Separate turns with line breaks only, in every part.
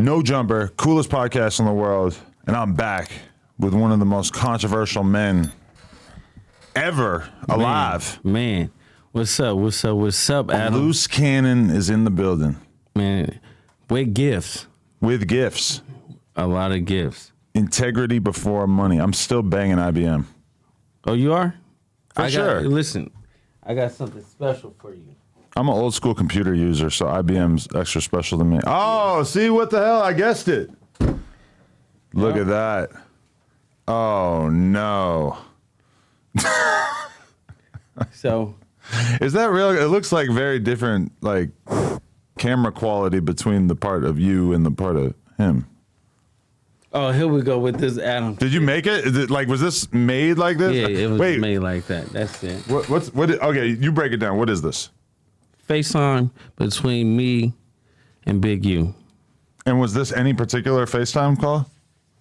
No Jumper, coolest podcast in the world, and I'm back with one of the most controversial men ever alive.
Man, what's up? What's up? What's up, Adam?
Luce Cannon is in the building.
Man, with gifts.
With gifts.
A lot of gifts.
Integrity before money. I'm still banging IBM.
Oh, you are?
Sure.
Listen, I got something special for you.
I'm an old school computer user, so IBM's extra special to me. Oh, see what the hell? I guessed it. Look at that. Oh, no.
So,
is that real? It looks like very different, like, camera quality between the part of you and the part of him.
oh, here we go with this, Adam.
Did you make it? Is it like, was this made like this?
Yeah, it was
Wait,
made like that. That's it.
okay, you break it down. What is this?
FaceTime between me and Big U.
And was this any particular FaceTime call?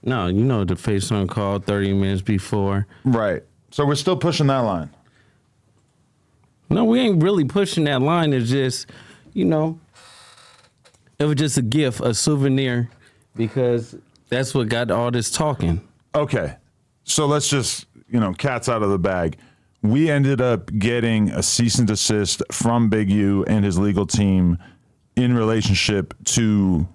No, you know the FaceTime call 30 minutes before.
Right. So we're still pushing that line.
No, we ain't really pushing that line. It's just, it was just a gift, a souvenir, because that's what got all this talking.
Okay. So let's just, cat's out of the bag. We ended up getting a cease and desist from Big U and his legal team in relationship to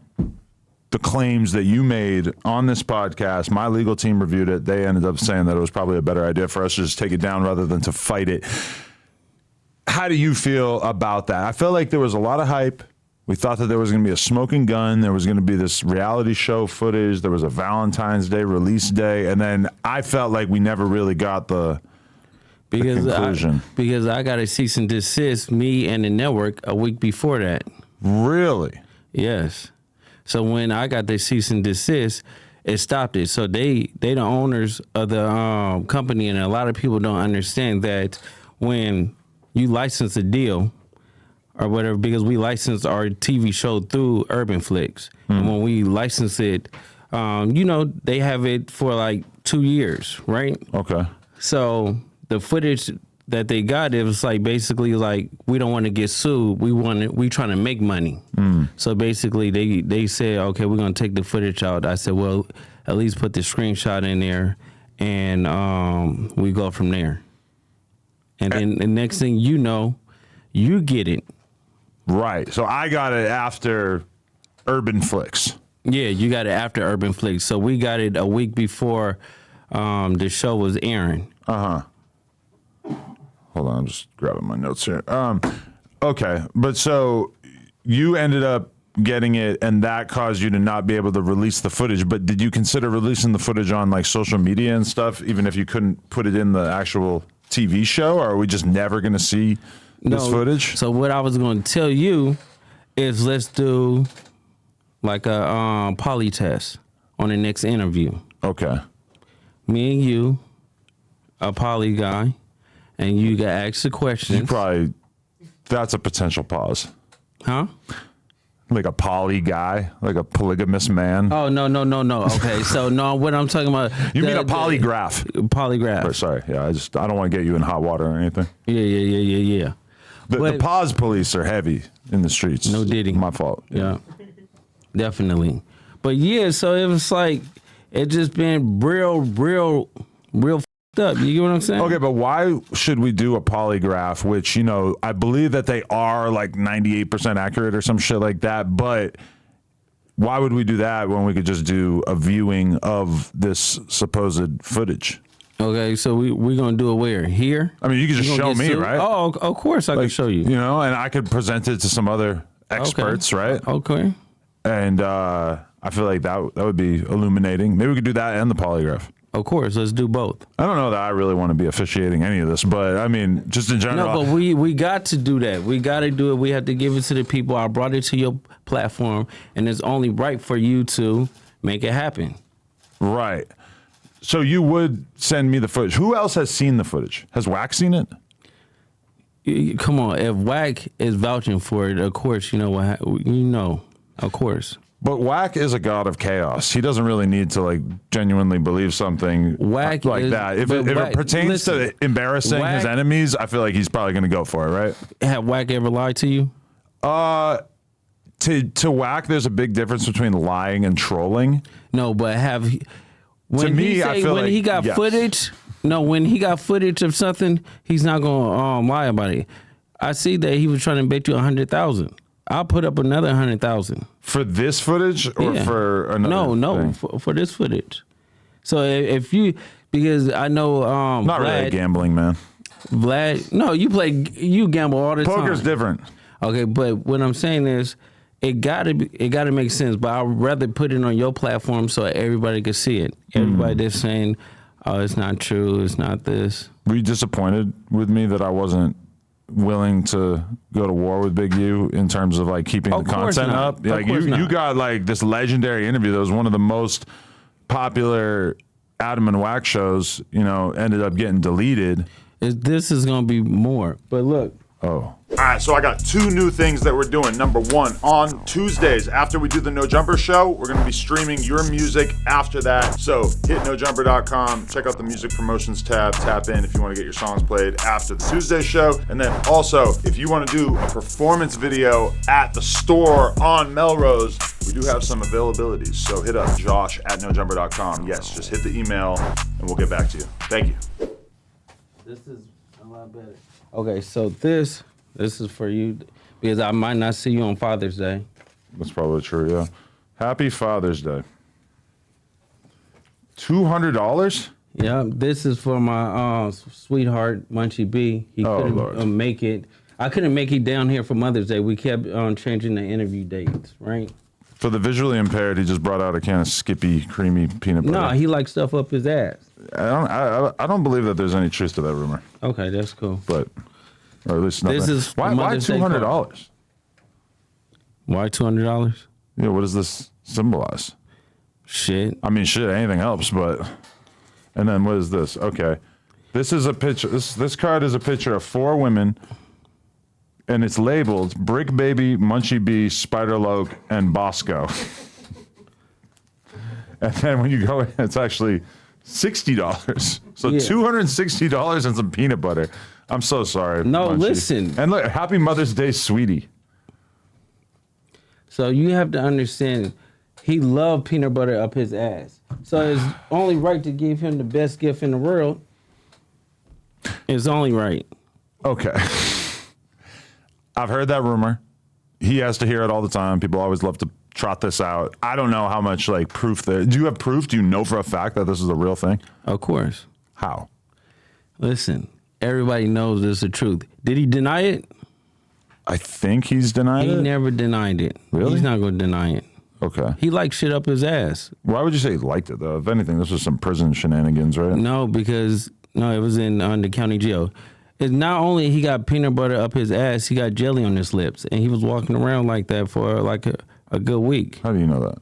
the claims that you made on this podcast. My legal team reviewed it. They ended up saying that it was probably a better idea for us to just take it down rather than to fight it. How do you feel about that? I felt like there was a lot of hype. We thought that there was going to be a smoking gun. There was going to be this reality show footage. There was a Valentine's Day release day. And then I felt like we never really got the conclusion.
Because I got a cease and desist, me and the network, a week before that.
Really?
Yes. So when I got the cease and desist, it stopped it. So they the owners of the company, and a lot of people don't understand that when you license a deal or whatever, because we license our TV show through Urban Flicks. And when we license it, they have it for like 2 years, right?
Okay.
So the footage that they got, it was like basically like, we don't want to get sued. We trying to make money. So basically they said, okay, we're going to take the footage out. I said, well, at least put the screenshot in there and we go from there. And then the next thing you know, you get it.
Right. So I got it after Urban Flicks.
Yeah, you got it after Urban Flicks. So we got it a week before the show was airing.
Uh-huh. Hold on, I'm just grabbing my notes here. Okay, but so you ended up getting it, and that caused you to not be able to release the footage. But did you consider releasing the footage on like social media and stuff, even if you couldn't put it in the actual TV show? Or are we just never going to see this footage?
So what I was going to tell you is let's do like a poly test on the next interview.
Okay.
Me and you, a poly guy, and you got asked the questions.
That's a potential pause.
Huh?
Like a poly guy, like a polygamous man.
Oh, no. Okay, so no, what I'm talking about.
You mean a polygraph?
Polygraph.
Or, sorry, yeah, I don't want to get you in hot water or anything.
Yeah.
The pause police are heavy in the streets.
No diddy.
My fault.
Yeah, definitely. But yeah, so it was like, it just been real f***ed up. You get what I'm saying?
Okay, but why should we do a polygraph, which, I believe that they are like 98% accurate or some shit like that, but why would we do that when we could just do a viewing of this supposed footage?
Okay, so we're going to do it where? Here?
I mean, you can just show me, right?
Oh, of course I can show you.
And I could present it to some other experts, right?
Okay.
And I feel like that would be illuminating. Maybe we could do that and the polygraph.
Of course, let's do both.
I don't know that I really want to be officiating any of this, but I mean, just in general.
No, but we got to do that. We got to do it. We have to give it to the people. I brought it to your platform, and it's only right for you to make it happen.
Right. So you would send me the footage. Who else has seen the footage? Has Wack seen it?
Come on. If Wack is vouching for it, of course, of course.
But Wack is a god of chaos. He doesn't really need to genuinely believe something like that. If it pertains to embarrassing his enemies, I feel like he's probably going to go for it, right?
Have Wack ever lied to you?
to whack, there's a big difference between lying and trolling.
No, but when
To me,
he
I feel
when
like,
he got
yes.
footage. No, when he got footage of something, he's not gonna lie about it. I see that he was trying to bet you 100,000. I'll put up another 100,000
For this footage or
Yeah.
for another
No,
thing?
for this footage. So if you, because I know
Not really a gambling, man.
No, you gamble all the time.
Poker's different.
Okay, but what I'm saying is, it gotta make sense. But I'd rather put it on your platform so everybody can see it. Everybody that's saying, "Oh, it's not true. It's not this."
Were you disappointed with me that I wasn't willing to go to war with Big U in terms of like keeping the
Of course
content
not.
up?
Of
Like
course
you
not.
got like this legendary interview that was one of the most popular Adam and Wax shows, ended up getting deleted.
This is gonna be more. But look.
Oh. All right, so I got 2 new things that we're doing. Number 1, on Tuesdays, after we do the No Jumper show, we're going to be streaming your music after that. So hit nojumper.com, check out the music promotions tab, tap in if you want to get your songs played after the Tuesday show. And then also, if you want to do a performance video at the store on Melrose, we do have some availabilities. So hit up josh@nojumper.com. Yes, just hit the email and we'll get back to you. Thank you.
This is a lot better. Okay, so this is for you because I might not see you on Father's Day.
That's probably true, yeah. Happy Father's Day. $200?
Yeah, this is for my sweetheart Munchie B. He couldn't
Lord.
make it. I couldn't make it down here for Mother's Day. We kept changing the interview dates, right?
For the visually impaired, he just brought out a can of Skippy creamy peanut butter.
No, he likes stuff up his ass.
I don't believe that there's any truth to that rumor,
Okay, that's cool.
but or at least nothing.
This is
why
Mother's Day
$200?
Why $200?
Yeah, what does this symbolize?
Shit.
I mean, shit, anything helps, but. And then what is this? Okay, this is a picture. This card is a picture of 4 women, and it's labeled Bricc Baby, Munchie B, Spider Loke, and Bosco. And then when you go in, it's actually $60. So
Yeah.
$260 and some peanut butter. I'm so sorry.
No,
Munchie.
listen.
And look, happy Mother's Day, sweetie.
So you have to understand, he loved peanut butter up his ass. So it's only right to give him the best gift in the world. It's only right.
Okay. I've heard that rumor. He has to hear it all the time. People always love to trot this out. I don't know how much like proof there. Do you have proof? Do you know for a fact that this is a real thing?
Of course.
How?
Listen, everybody knows this is the truth. Did he deny it?
I think he's denied
He
it.
never denied it.
Really?
He's not going to deny it.
Okay.
He liked shit up his ass.
Why would you say he liked it though? If anything, this was some prison shenanigans, right?
No, because it was in the county jail. It's not only he got peanut butter up his ass, he got jelly on his lips, and he was walking around like that for like a good week.
How do you know that?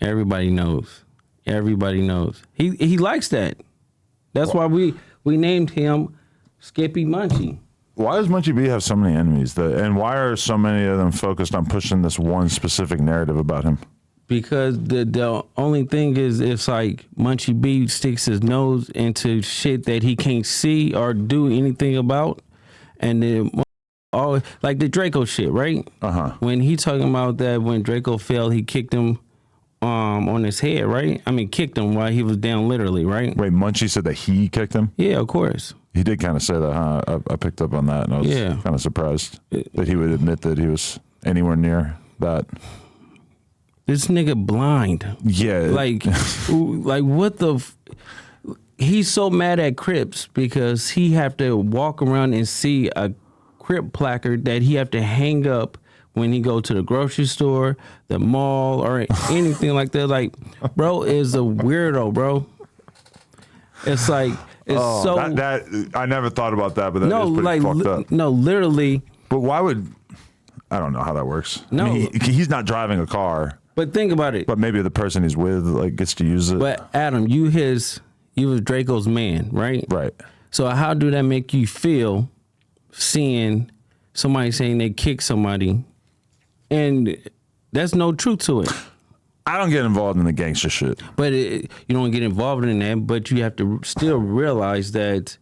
Everybody knows. Everybody knows. He likes that. That's why we named him Skippy Munchie.
Why does Munchie B have so many enemies? And why are so many of them focused on pushing this one specific narrative about him?
Because the only thing is, it's like Munchie B sticks his nose into shit that he can't see or do anything about, and then all like the Draco shit, right? When he talking about that, when Draco fell, he kicked him on his head, right? I mean, kicked him while he was down, literally, right?
Wait, Munchie said that he kicked him?
Yeah, of course.
He did kind of say that, huh? I picked up on that, and I was kind of surprised that he would admit that he was anywhere near that.
This nigga blind.
Yeah.
Like what the... He's so mad at Crips because he have to walk around and see a Crip placard that he have to hang up when he go to the grocery store, the mall, or anything like that. Like, bro is a weirdo, bro. It's like... It's so...
That I never thought about that, but that is pretty
like,
fucked up.
No, literally...
But why would... I don't know how that works.
No.
I mean, he's not driving a car.
But think about it.
But maybe the person he's with like gets to use it.
But Adam, you was Draco's man, right?
Right.
So how do that make you feel seeing somebody saying they kicked somebody and there's no truth to it?
I don't get involved in the gangster shit.
But you don't get involved in that, but you have to still realize that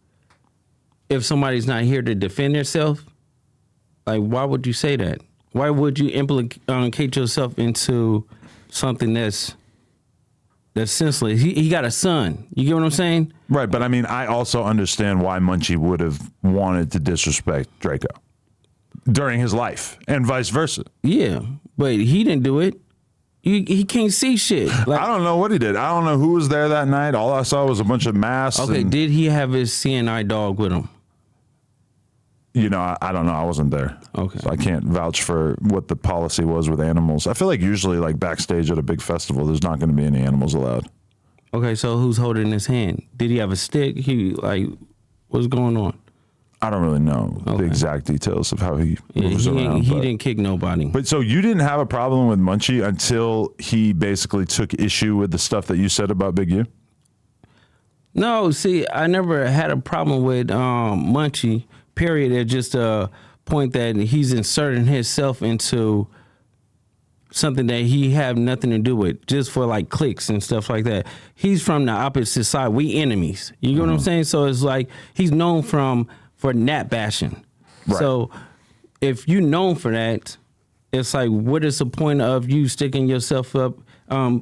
if somebody's not here to defend themselves, like, why would you say that? Why would you implicate yourself into something that's senseless? He got a son. You get what I'm saying?
Right, but I mean, I also understand why Munchie would have wanted to disrespect Draco during his life, and vice versa.
Yeah, but he didn't do it. He can't see shit. Like,
I don't know what he did. I don't know who was there that night. All I saw was a bunch of masks.
Okay, did he have his CNI dog with him?
You know, I don't know. I wasn't there.
Okay.
So I can't vouch for what the policy was with animals. I feel like usually like backstage at a big festival, there's not going to be any animals allowed.
Okay, so who's holding his hand? Did he have a stick? What's going on?
I don't really know the exact details of how he moves around.
He didn't kick nobody.
But so you didn't have a problem with Munchie until he basically took issue with the stuff that you said about Big U?
No, see, I never had a problem with Munchie, period. It's just a point that he's inserting himself into something that he have nothing to do with, just for like clicks and stuff like that. He's from the opposite side. We enemies. You get what I'm saying? So it's like he's known for nat bashing.
Right.
So if you known for that, it's like, what is the point of you sticking yourself up,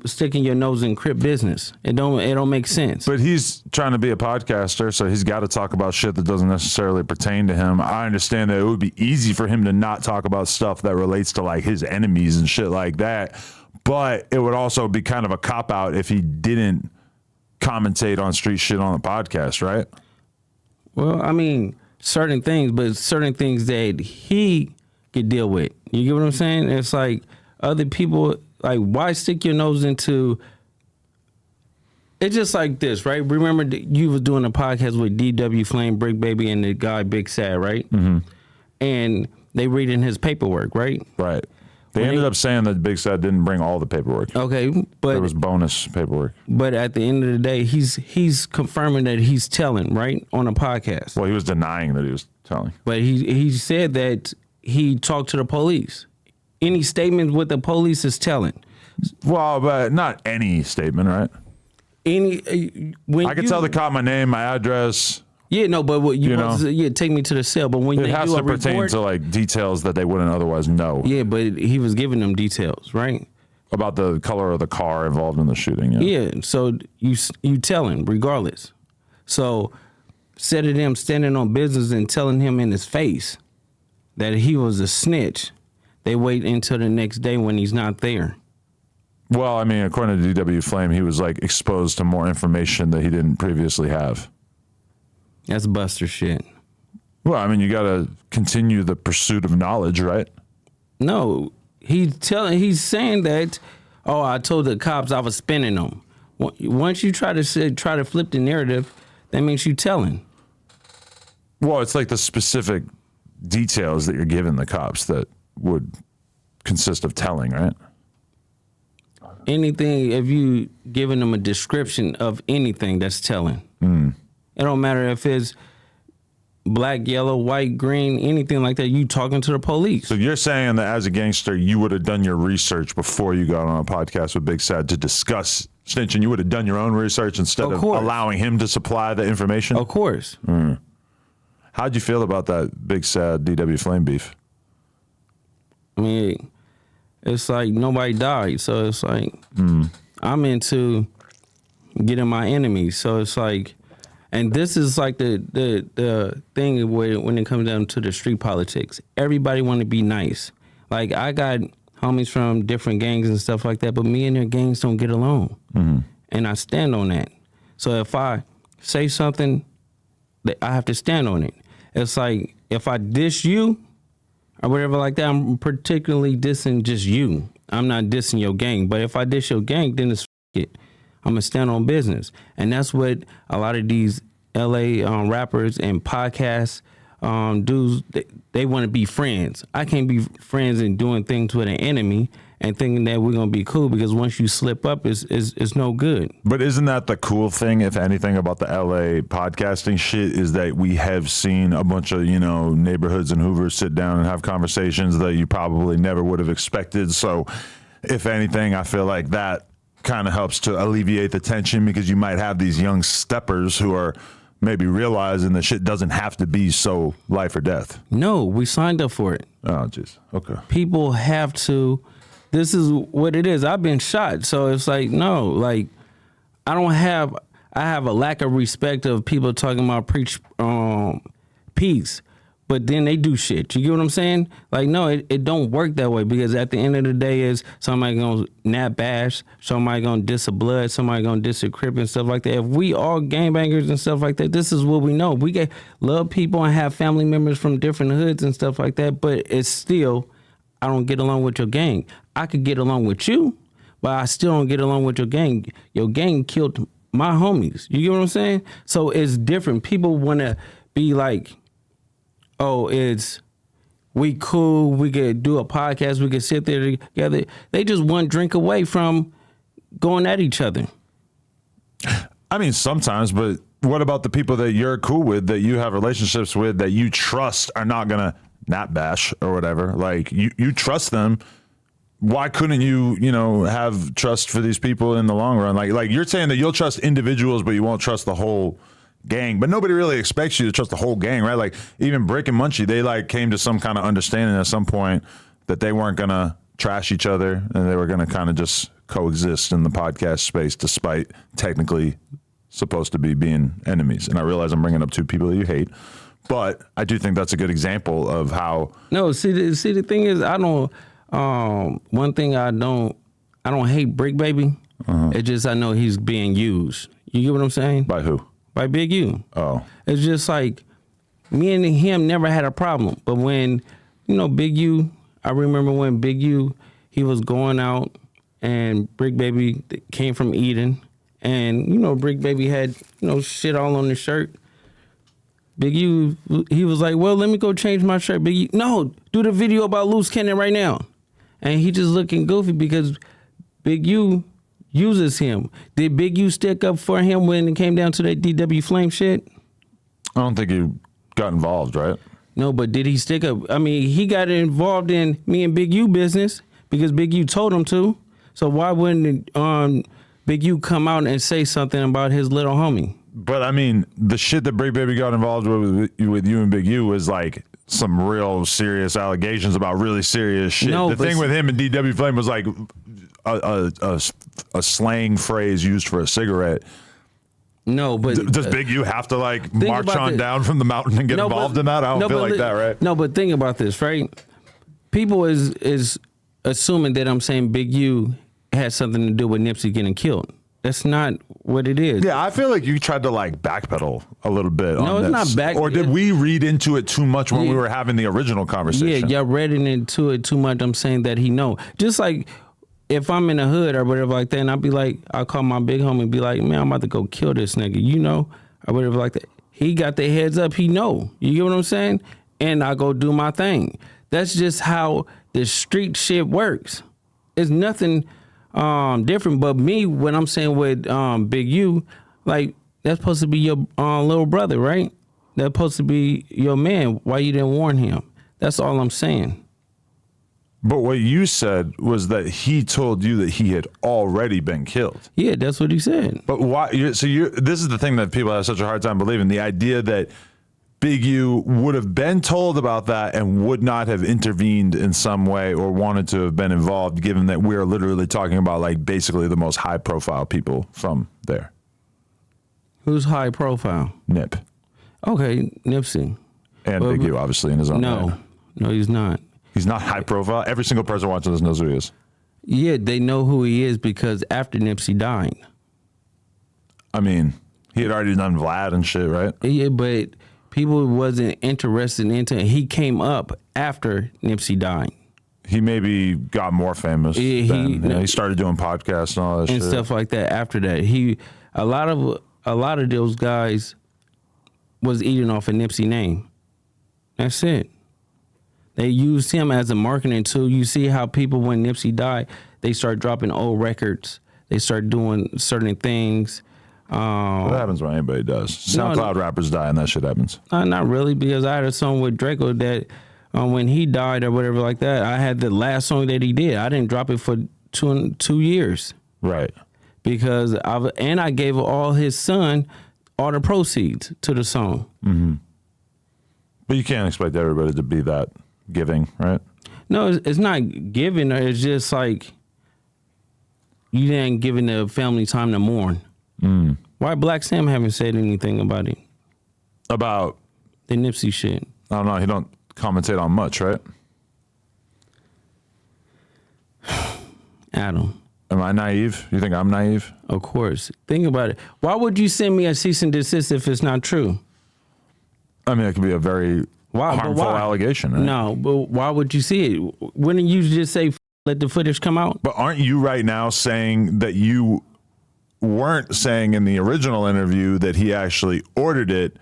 sticking your nose in Crip business? It don't make sense.
But he's trying to be a podcaster, so he's got to talk about shit that doesn't necessarily pertain to him. I understand that it would be easy for him to not talk about stuff that relates to like his enemies and shit like that. But it would also be kind of a cop-out if he didn't commentate on street shit on the podcast, right?
Well, I mean, certain things, but certain things that he could deal with. You get what I'm saying? It's like other people, like, why stick your nose into... It's just like this, right? Remember you was doing a podcast with DW Flame, Bricc Baby, and the guy Big Sad, right? Mm-hmm. And they reading his paperwork, right?
Right. They ended up saying that Big Sad didn't bring all the paperwork.
Okay, but
there was bonus paperwork.
But at the end of the day, he's confirming that he's telling, right, on a podcast.
Well, he was denying that he was telling.
But he said that he talked to the police. Any statement with the police is telling.
Well, but not any statement, right?
When
I could tell the cop my name, my address.
Yeah, no, but what you know, take me to the cell. But when
it
they
has
do
to
a
pertain
report,
to like details that they wouldn't otherwise know.
Yeah, but he was giving them details, right?
About the color of the car involved in the shooting.
Yeah, so you telling regardless. So instead of them standing on business and telling him in his face that he was a snitch, they wait until the next day when he's not there.
Well, I mean, according to DW Flame, he was like exposed to more information that he didn't previously have.
That's Buster shit.
Well, I mean, you got to continue the pursuit of knowledge, right?
No, he's saying that. Oh, I told the cops I was spinning them. Once you try to flip the narrative, that means you telling.
Well, it's like the specific details that you're giving the cops that would consist of telling, right?
Anything, if you giving them a description of anything, that's telling. It don't matter if it's black, yellow, white, green, anything like that. You talking to the police.
So you're saying that as a gangster, you would have done your research before you got on a podcast with Big Sad to discuss snitching. You would have done your own research instead of allowing him to supply the information?
Of course.
How'd you feel about that Big Sad DW Flame beef?
I mean, it's like nobody died. So it's like, I'm into getting my enemies. So it's like, and this is like the thing where when it comes down to the street politics, everybody want to be nice. Like I got homies from different gangs and stuff like that, but me and their gangs don't get along. And I stand on that. So if I say something, I have to stand on it. It's like if I diss you or whatever like that, I'm particularly dissing just you. I'm not dissing your gang. But if I diss your gang, then it's it. I'm going to stand on business. And that's what a lot of these LA rappers and podcast dudes, they want to be friends. I can't be friends and doing things with an enemy and thinking that we're going to be cool, because once you slip up, it's no good.
But isn't that the cool thing, if anything, about the LA podcasting shit, is that we have seen a bunch of, neighborhoods and Hoovers sit down and have conversations that you probably never would have expected. So if anything, I feel like that kind of helps to alleviate the tension, because you might have these young steppers who are maybe realizing that shit doesn't have to be so life or death.
No, we signed up for it.
Oh, jeez. Okay.
People have to. This is what it is. I've been shot, so it's like no, like I have a lack of respect of people talking about preach peace, but then they do shit. You get what I'm saying? Like no, it don't work that way because at the end of the day is somebody gonna nap bash, somebody gonna diss a blood, somebody gonna diss a crip and stuff like that. If we all gangbangers and stuff like that, this is what we know. We love people and have family members from different hoods and stuff like that, but it's still I don't get along with your gang. I could get along with you, but I still don't get along with your gang. Your gang killed my homies. You get what I'm saying? So it's different. People want to be like, oh, we cool. We could do a podcast. We could sit there together. They just one drink away from going at each other.
I mean, sometimes, but what about the people that you're cool with, that you have relationships with, that you trust are not going to nap bash or whatever? Like you trust them. Why couldn't you have trust for these people in the long run? Like you're saying that you'll trust individuals, but you won't trust the whole gang. But nobody really expects you to trust the whole gang, right? Like even Bricc and Munchie, they like came to some kind of understanding at some point that they weren't gonna trash each other and they were gonna kind of just coexist in the podcast space, despite technically supposed to be being enemies. And I realize I'm bringing up two people that you hate, but I do think that's a good example of how.
No, see the thing is, I don't. One thing I don't hate Bricc baby. It's just I know he's being used. You get what I'm saying?
By who?
By Big U.
Oh.
It's just like me and him never had a problem. But when, Big U, I remember when Big U, he was going out and Bricc baby came from Eden. And, Bricc baby had, shit all on his shirt. Big U, he was like, well, let me go change my shirt. Big U, no, do the video about Luce Cannon right now. And he just looking goofy because Big U uses him. Did Big U stick up for him when it came down to that DW Flame shit?
I don't think he got involved, right?
No, but did he stick up? I mean, he got involved in me and Big U business because Big U told him to. So why wouldn't Big U come out and say something about his little homie?
But I mean, the shit that Bricc baby got involved with you and Big U was like some real serious allegations about really serious shit.
No,
the thing with him and DW Flame was like a slang phrase used for a cigarette.
No, but
does Big U have to like march on down from the mountain and get involved in that? I don't feel like that, right?
No, but think about this, right? People is assuming that I'm saying Big U had something to do with Nipsey getting killed. That's not what it is.
Yeah, I feel like you tried to like backpedal a little bit on this.
No, it's not back.
Or did we read into it too much when we were having the original conversation?
Yeah, y'all read into it too much. I'm saying that he know. Just like if I'm in the hood or whatever like that, and I'll call my big homie and be like, man, I'm about to go kill this nigga, or whatever like that. He got the heads up. He know. You get what I'm saying? And I go do my thing. That's just how the street shit works. It's nothing different. But me, when I'm saying with Big U, like that's supposed to be your little brother, right? That's supposed to be your man. Why you didn't warn him? That's all I'm saying.
But what you said was that he told you that he had already been killed.
Yeah, that's what he said.
But why? This is the thing that people have such a hard time believing. The idea that Big U would have been told about that and would not have intervened in some way or wanted to have been involved, given that we're literally talking about like basically the most high profile people from there.
Who's high profile?
Nip.
Okay, Nipsey.
And Big U, obviously, in his own right.
No, he's not.
He's not high profile. Every single person watching this knows who he is.
Yeah, they know who he is because after Nipsey died.
I mean, he had already done Vlad and shit, right?
Yeah, but people wasn't interested into it. He came up after Nipsey died.
He maybe got more famous. He started doing podcasts and all that
and
shit.
stuff like that. After that, a lot of those guys was eating off a Nipsey name. That's it. They used him as a marketing tool. You see how people, when Nipsey died, they start dropping old records. They start doing certain things.
That happens when anybody does. SoundCloud rappers die and that shit happens.
Not really, because I had a song with Draco that when he died or whatever like that, I had the last song that he did. I didn't drop it for two years.
Right.
Because I gave all his son all the proceeds to the song.
But you can't expect everybody to be that giving, right?
No, it's not giving. It's just like you didn't giving the family time to mourn. Why Black Sam haven't said anything about it?
About
The Nipsey shit.
I don't know. He don't commentate on much, right?
Adam.
Am I naive? You think I'm naive?
Of course. Think about it. Why would you send me a cease and desist if it's not true?
I mean, it could be a very harmful allegation. Right?
No, but why would you see it? Wouldn't you just say, let the footage come out?
But aren't you right now saying that you weren't saying in the original interview that he actually ordered it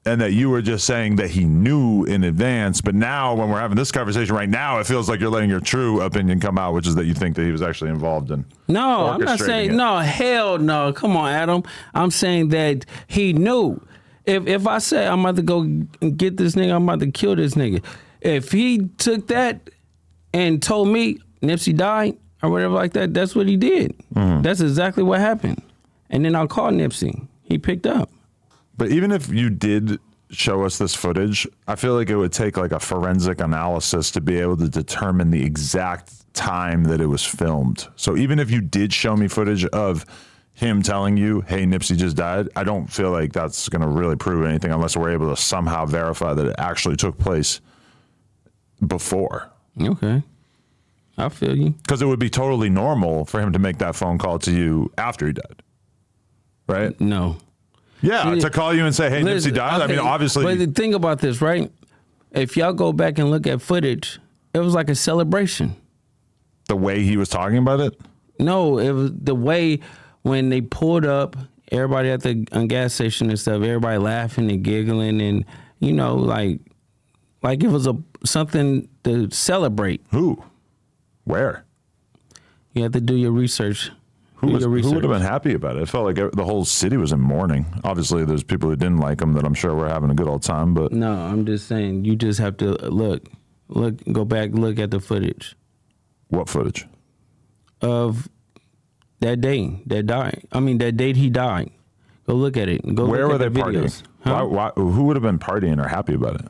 and that you were just saying that he knew in advance? But now when we're having this conversation right now, it feels like you're letting your true opinion come out, which is that you think that he was actually involved in.
No, I'm not saying, no, hell no. Come on, Adam. I'm saying that he knew. If I say I'm about to go get this nigga, I'm about to kill this nigga. If he took that and told me Nipsey died or whatever like that, that's what he did. That's exactly what happened. And then I called Nipsey. He picked up.
But even if you did show us this footage, I feel like it would take like a forensic analysis to be able to determine the exact time that it was filmed. So even if you did show me footage of him telling you, hey, Nipsey just died, I don't feel like that's going to really prove anything unless we're able to somehow verify that it actually took place before.
Okay. I feel you.
Because it would be totally normal for him to make that phone call to you after he died. Right?
No.
Yeah, to call you and say, hey, Nipsey died. Okay, I mean, obviously.
But the thing about this, right? If y'all go back and look at footage, it was like a celebration.
The way he was talking about it? No,
it was the way when they pulled up, everybody at the gas station and stuff, everybody laughing and giggling and, you know, like it was something to celebrate.
Who? Where?
You have to do your research.
Who would have been happy about it? It felt like the whole city was in mourning. Obviously, there's people who didn't like him that I'm sure were having a good old time. But
no, I'm just saying you just have to go back, look at the footage.
What footage?
Of that day that died. I mean, that date he died. Go look at it. Go.
Where
were
they
partying?
Huh? Why, who would have been partying or happy about it?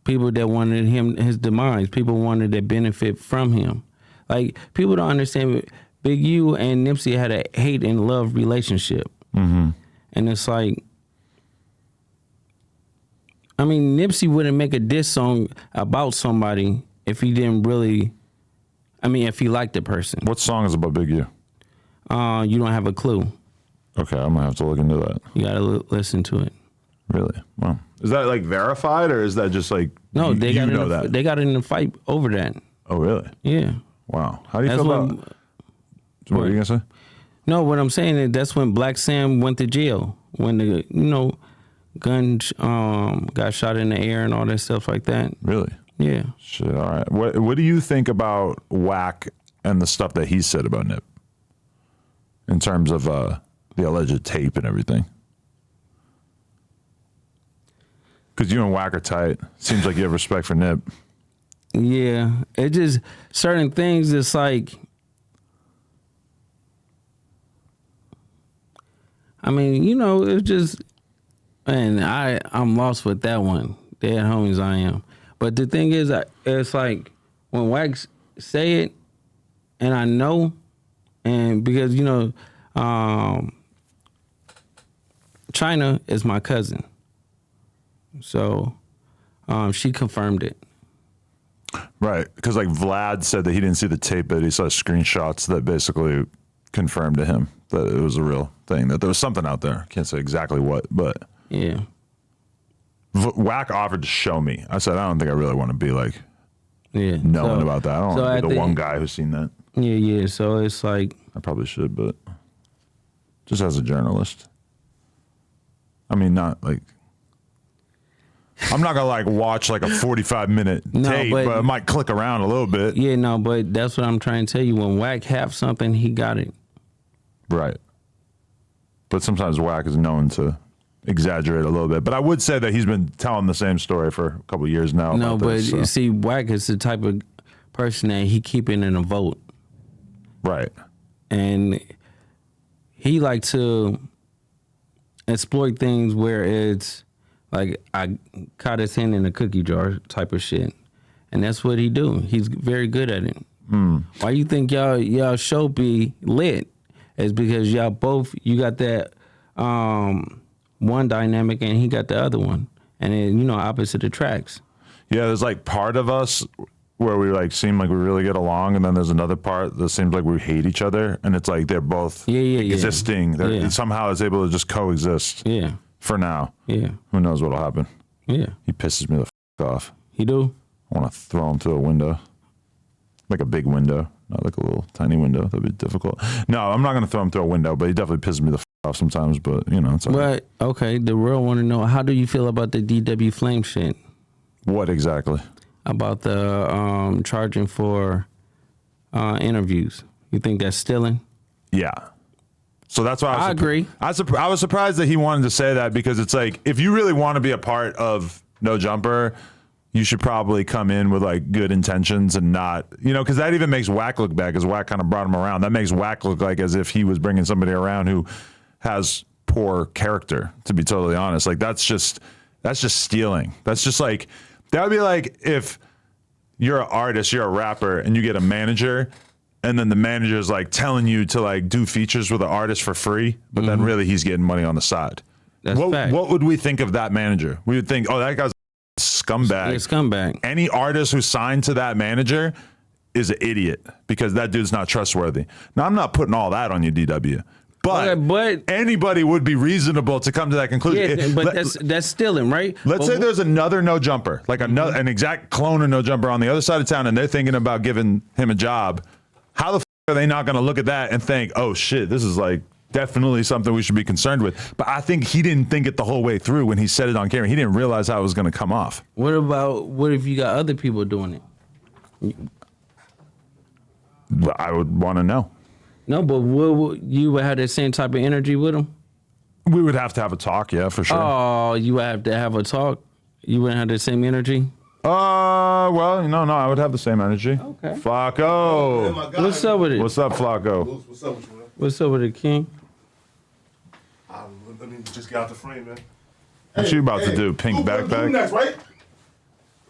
People that wanted his demise. People wanted to benefit from him. Like, people don't understand. Big U and Nipsey had a hate and love relationship. And it's like, I mean, Nipsey wouldn't make a diss song about somebody if he didn't really, if he liked the person.
What song is about Big U?
You Don't Have a Clue.
Okay, I'm gonna have to look into that.
You gotta listen to it.
Really? Wow. Is that like verified or is that just like
no? They got
that
they got in a fight over that.
Oh, really?
Yeah.
Wow. How do you feel about? What are you gonna say?
No, what I'm saying is that's when Black Sam went to jail when the gun got shot in the air and all that stuff like that.
Really?
Yeah.
Shit. All right. What do you think about Wack and the stuff that he said about Nip in terms of the alleged tape and everything? Because you and Wack are tight. Seems like you have respect for Nip.
Yeah. It just certain things. It's like. It's just, man, I'm lost with that one. Dead homies I am. But the thing is, it's like when Wax say it, and I know, and because, China is my cousin. So she confirmed it.
Right. Because like Vlad said that he didn't see the tape, but he saw screenshots that basically confirmed to him that it was a real thing, that there was something out there. Can't say exactly what, but
yeah.
Wack offered to show me. I said, I don't think I really want to be like knowing about that. I don't want to be the one guy who's seen that.
Yeah. So it's like,
I probably should, but just as a journalist. I mean, not like, I'm not gonna like watch like a 45-minute tape, but I might click around a little bit.
Yeah, no, but that's what I'm trying to tell you. When Wack have something, he got it.
Right. But sometimes Wack is known to exaggerate a little bit. But I would say that he's been telling the same story for a couple of years now.
No, but you see, Wack is the type of person that he keeping in a vote.
Right.
And he like to exploit things where it's like I caught his hand in a cookie jar type of shit, and that's what he do. He's very good at it. Why you think y'all show be lit? Is because y'all both, you got that one dynamic and he got the other one, and then opposite attracts.
Yeah, there's like part of us where we like seem like we really get along, and then there's another part that seems like we hate each other, and it's like they're both existing. Somehow it's able to just coexist.
Yeah.
For now.
Yeah.
Who knows what'll happen?
Yeah.
He pisses me the off.
He do?
I want to throw him through a window. Like a big window, not like a little tiny window. That'd be difficult. No, I'm not going to throw him through a window, but he definitely pisses me the off sometimes, but it's all right.
But, okay, the world want to know, how do you feel about the DW Flame shit?
What exactly?
About the charging for interviews. You think that's stealing?
Yeah. So that's why
I agree.
I was surprised that he wanted to say that, because it's like, if you really want to be a part of No Jumper, you should probably come in with like good intentions and not, because that even makes Wack look bad, because Wack kind of brought him around. That makes Wack look like as if he was bringing somebody around who has poor character, to be totally honest. Like that's just stealing. That's just like, that would be like if you're an artist, you're a rapper, and you get a manager, and then the manager is like telling you to like do features with an artist for free, but then really he's getting money on the side.
That's fact.
What would we think of that manager? We would think, oh, that guy's a scumbag.
Yeah, scumbag.
Any artist who's signed to that manager is an idiot, because that dude's not trustworthy. Now, I'm not putting all that on you, DW. But anybody would be reasonable to come to that conclusion.
Yeah, but that's stealing, right?
Let's say there's another No Jumper, like an exact clone of No Jumper on the other side of town, and they're thinking about giving him a job. How the f are they not going to look at that and think, oh shit, this is like definitely something we should be concerned with? But I think he didn't think it the whole way through when he said it on camera. He didn't realize how it was going to come off.
What if you got other people doing it?
I would want to know.
No, but you would have the same type of energy with them?
We would have to have a talk, yeah, for sure.
Oh, you would have to have a talk? You wouldn't have the same energy?
Well, no, I would have the same energy. Okay. Flacco.
Oh,
what's up with it?
What's up, Flacco?
What's up with you, man?
What's up with it, King?
Let me just get out the frame, man.
What you about to do? Pink backpack?
Blue next, right?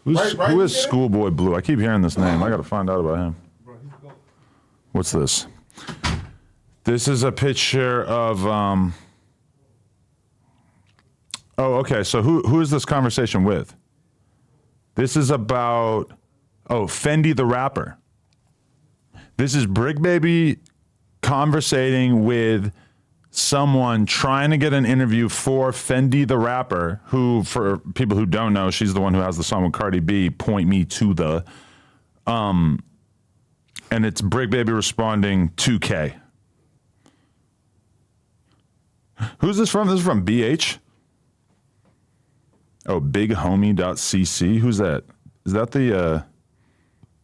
Who is Schoolboy Blue? I keep hearing this name. I got to find out about him. What's this? This is a picture of. Oh, okay. So who is this conversation with? This is about. Oh, Fendi the rapper. This is Bricc Baby conversating with someone trying to get an interview for Fendi the rapper, who, for people who don't know, she's the one who has the song with Cardi B, Point Me to the. And it's Bricc Baby responding 2K. Who's this from? This is from BH. Oh, bighomie.cc. Who's that? Is that the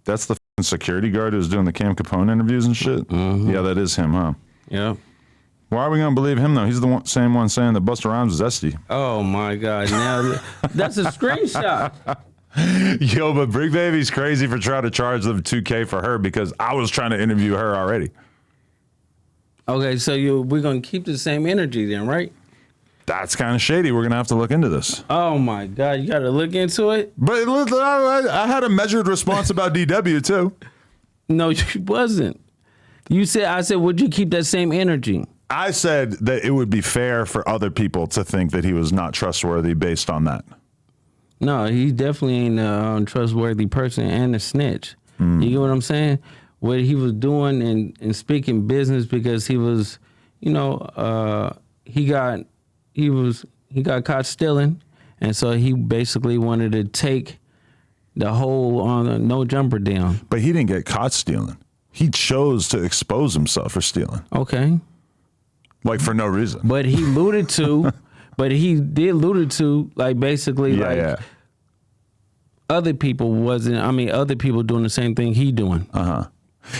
that's the security guard who's doing the Cam Capone interviews and shit? Mm-hmm. Yeah, that is him, huh?
Yeah.
Why are we gonna believe him though? He's the same one saying that Busta Rhymes is zesty.
Oh my God! Now that's a screenshot.
Yo, but Bricc Baby's crazy for trying to charge them $2K for her, because I was trying to interview her already.
Okay, so we're gonna keep the same energy then, right?
That's kind of shady. We're gonna have to look into this.
Oh my God, you got to look into it.
But I had a measured response about DW too.
No, you wasn't. I said, would you keep that same energy?
I said that it would be fair for other people to think that he was not trustworthy based on that.
No, he definitely ain't a trustworthy person and a snitch. You get what I'm saying? What he was doing and speaking business, because he was, he got caught stealing, and so he basically wanted to take the whole No Jumper down.
But he didn't get caught stealing. He chose to expose himself for stealing.
Okay.
Like for no reason.
But he alluded to, like basically other people other people doing the same thing he doing.
Uh-huh.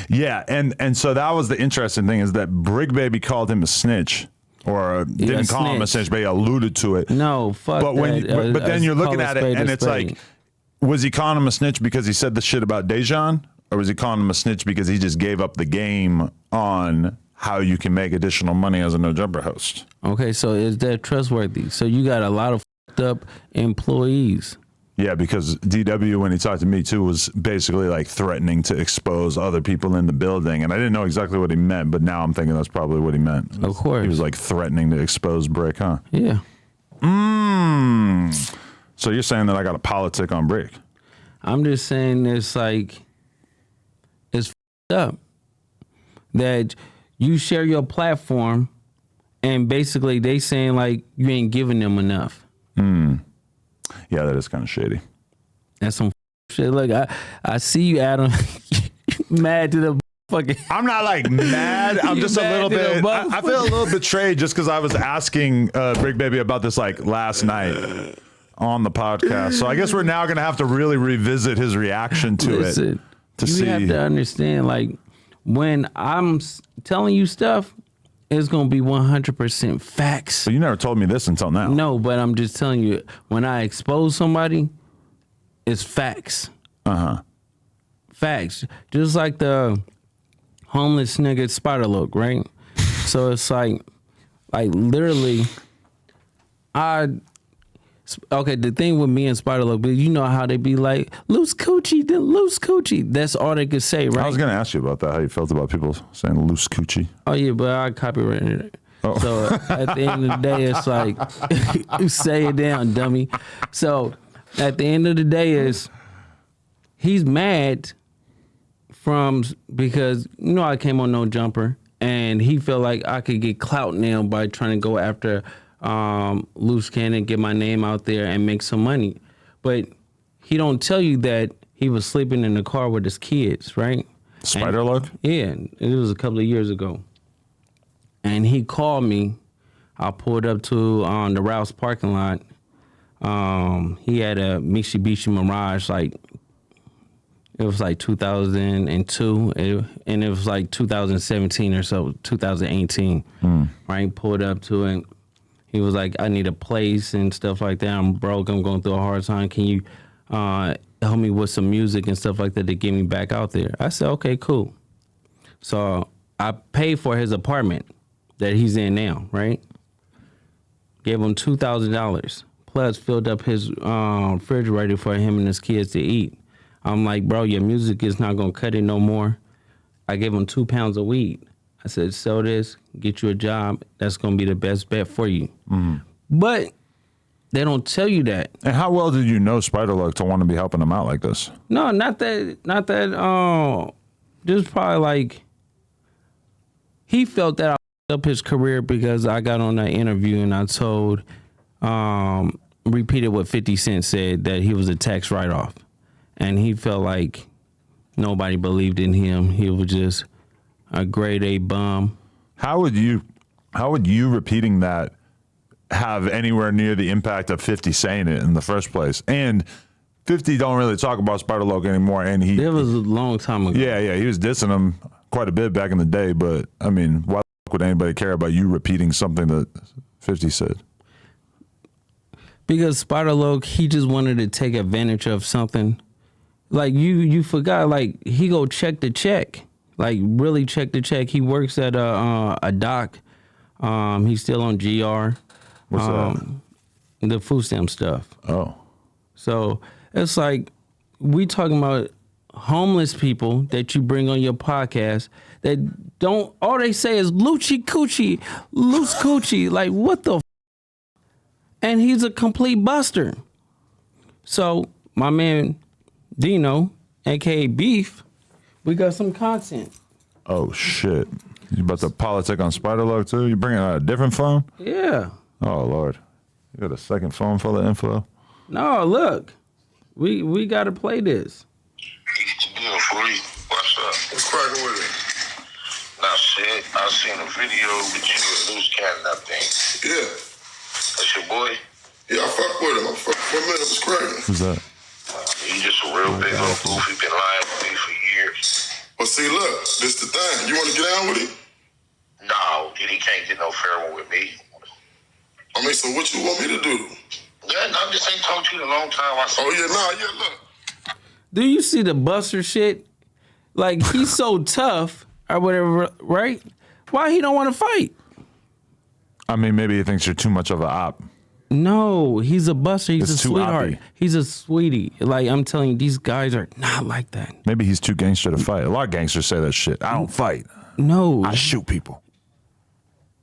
Yeah, and so that was the interesting thing, is that Bricc Baby called him a snitch. Or didn't call him a snitch, but he alluded to it.
No, fuck
but
that.
But then you're looking at it, and it's like, was he calling him a snitch because he said the shit about Dejan? Or was he calling him a snitch because he just gave up the game on how you can make additional money as a No Jumper host.
Okay, so is that trustworthy? So you got a lot of fucked up employees.
Yeah, because DW, when he talked to me too, was basically like threatening to expose other people in the building. And I didn't know exactly what he meant, but now I'm thinking that's probably what he meant.
Of course.
He was like threatening to expose Bricc, huh?
Yeah.
So you're saying that I got a politic on Bricc?
I'm just saying it's like, it's fucked up that you share your platform and basically they saying like you ain't giving them enough.
Yeah, that is kind of shady.
That's some shit. Look, I see you, Adam. Mad to the fucking.
I'm not like mad. I'm
You
just a
mad
little
to the
bit. I feel a little betrayed just because I was asking Bricc Baby about this like last night on the podcast. So I guess we're now gonna have to really revisit his reaction to
Listen,
it to
you
see.
have to understand, like, when I'm telling you stuff, it's gonna be 100% facts.
But you never told me this until now.
No, but I'm just telling you, when I expose somebody, it's facts. Facts. Just like the homeless nigga Spider Look, right? So it's like literally, okay, the thing with me and Spider Look, but you know how they be like, loose coochie, then loose coochie. That's all they could say, right?
I was gonna ask you about that. How you felt about people saying loose coochie?
Oh yeah, but I copyrighted it.
Oh.
So at the end of the day, it's like, say it down, dummy. So at the end of the day, is he's mad because you know I came on No Jumper and he felt like I could get clout now by trying to go after Luce Cannon, get my name out there and make some money. But he don't tell you that he was sleeping in the car with his kids, right?
Spider Look?
Yeah, it was a couple of years ago. And he called me. I pulled up to the Rouse parking lot. He had a Mitsubishi Mirage, like, it was like 2002, and it was like 2017 or so, 2018. Right? Pulled up to it. He was like, I need a place and stuff like that. I'm broke. I'm going through a hard time. Can you help me with some music and stuff like that to get me back out there? I said, okay, cool. So I paid for his apartment that he's in now, right? Gave him $2,000, plus filled up his refrigerator for him and his kids to eat. I'm like, bro, your music is not going to cut it no more. I gave him 2 pounds of weed. I said, sell this, get you a job. That's going to be the best bet for you. But they don't tell you that.
And how well did you know Spider Look to want to be helping him out like this?
No, not that. Just probably like, he felt that I fucked up his career because I got on that interview and I told, repeated what 50 Cent said, that he was a tax write-off. And he felt like nobody believed in him. He was just a grade A bum. How
would you repeating that have anywhere near the impact of 50 saying it in the first place? And 50 don't really talk about Spider Look anymore. And
it was a long time ago.
Yeah, he was dissing him quite a bit back in the day. But I mean, why the fuck would anybody care about you repeating something that 50 said?
Because Spider Look, he just wanted to take advantage of something. Like you forgot, like he go check the check. Like really check the check. He works at a dock. He's still on GR.
What's that?
The food stamp stuff.
Oh.
So it's like we talking about homeless people that you bring on your podcast that don't, all they say is Luce Coochie, loose coochie. Like what the and he's a complete buster. So my man Dino, aka Beef, we got some content.
Oh shit! You about to politic on Spider Look too? You bringing out a different phone?
Yeah.
Oh Lord, you got a second phone full of info?
No, look, we got to play this.
Yeah, 40. What's up?
What's cracking with it?
Nah, shit. I seen a video with you and Luce Cannon, I think.
Yeah.
That's your boy?
Yeah, I fuck with him. I fuck with him. What's cracking?
Who's that?
He just a real big old goofy. Been lying to me for years.
Well, see, look, this the thing. You want to get down with him?
No, he can't get no fair one with me.
I mean, so what you want me to do?
Yeah, I just ain't talked to you in a long time.
Look.
Do you see the Buster shit? Like, he's so tough or whatever, right? Why he don't want to fight?
I mean, maybe he thinks you're too much of an op.
No, he's a buster. He's
It's
a
too
sweetheart.
oppy.
He's a sweetie. Like, I'm telling you, these guys are not like that.
Maybe he's too gangster to fight. A lot of gangsters say that shit. I don't fight.
No,
I shoot people.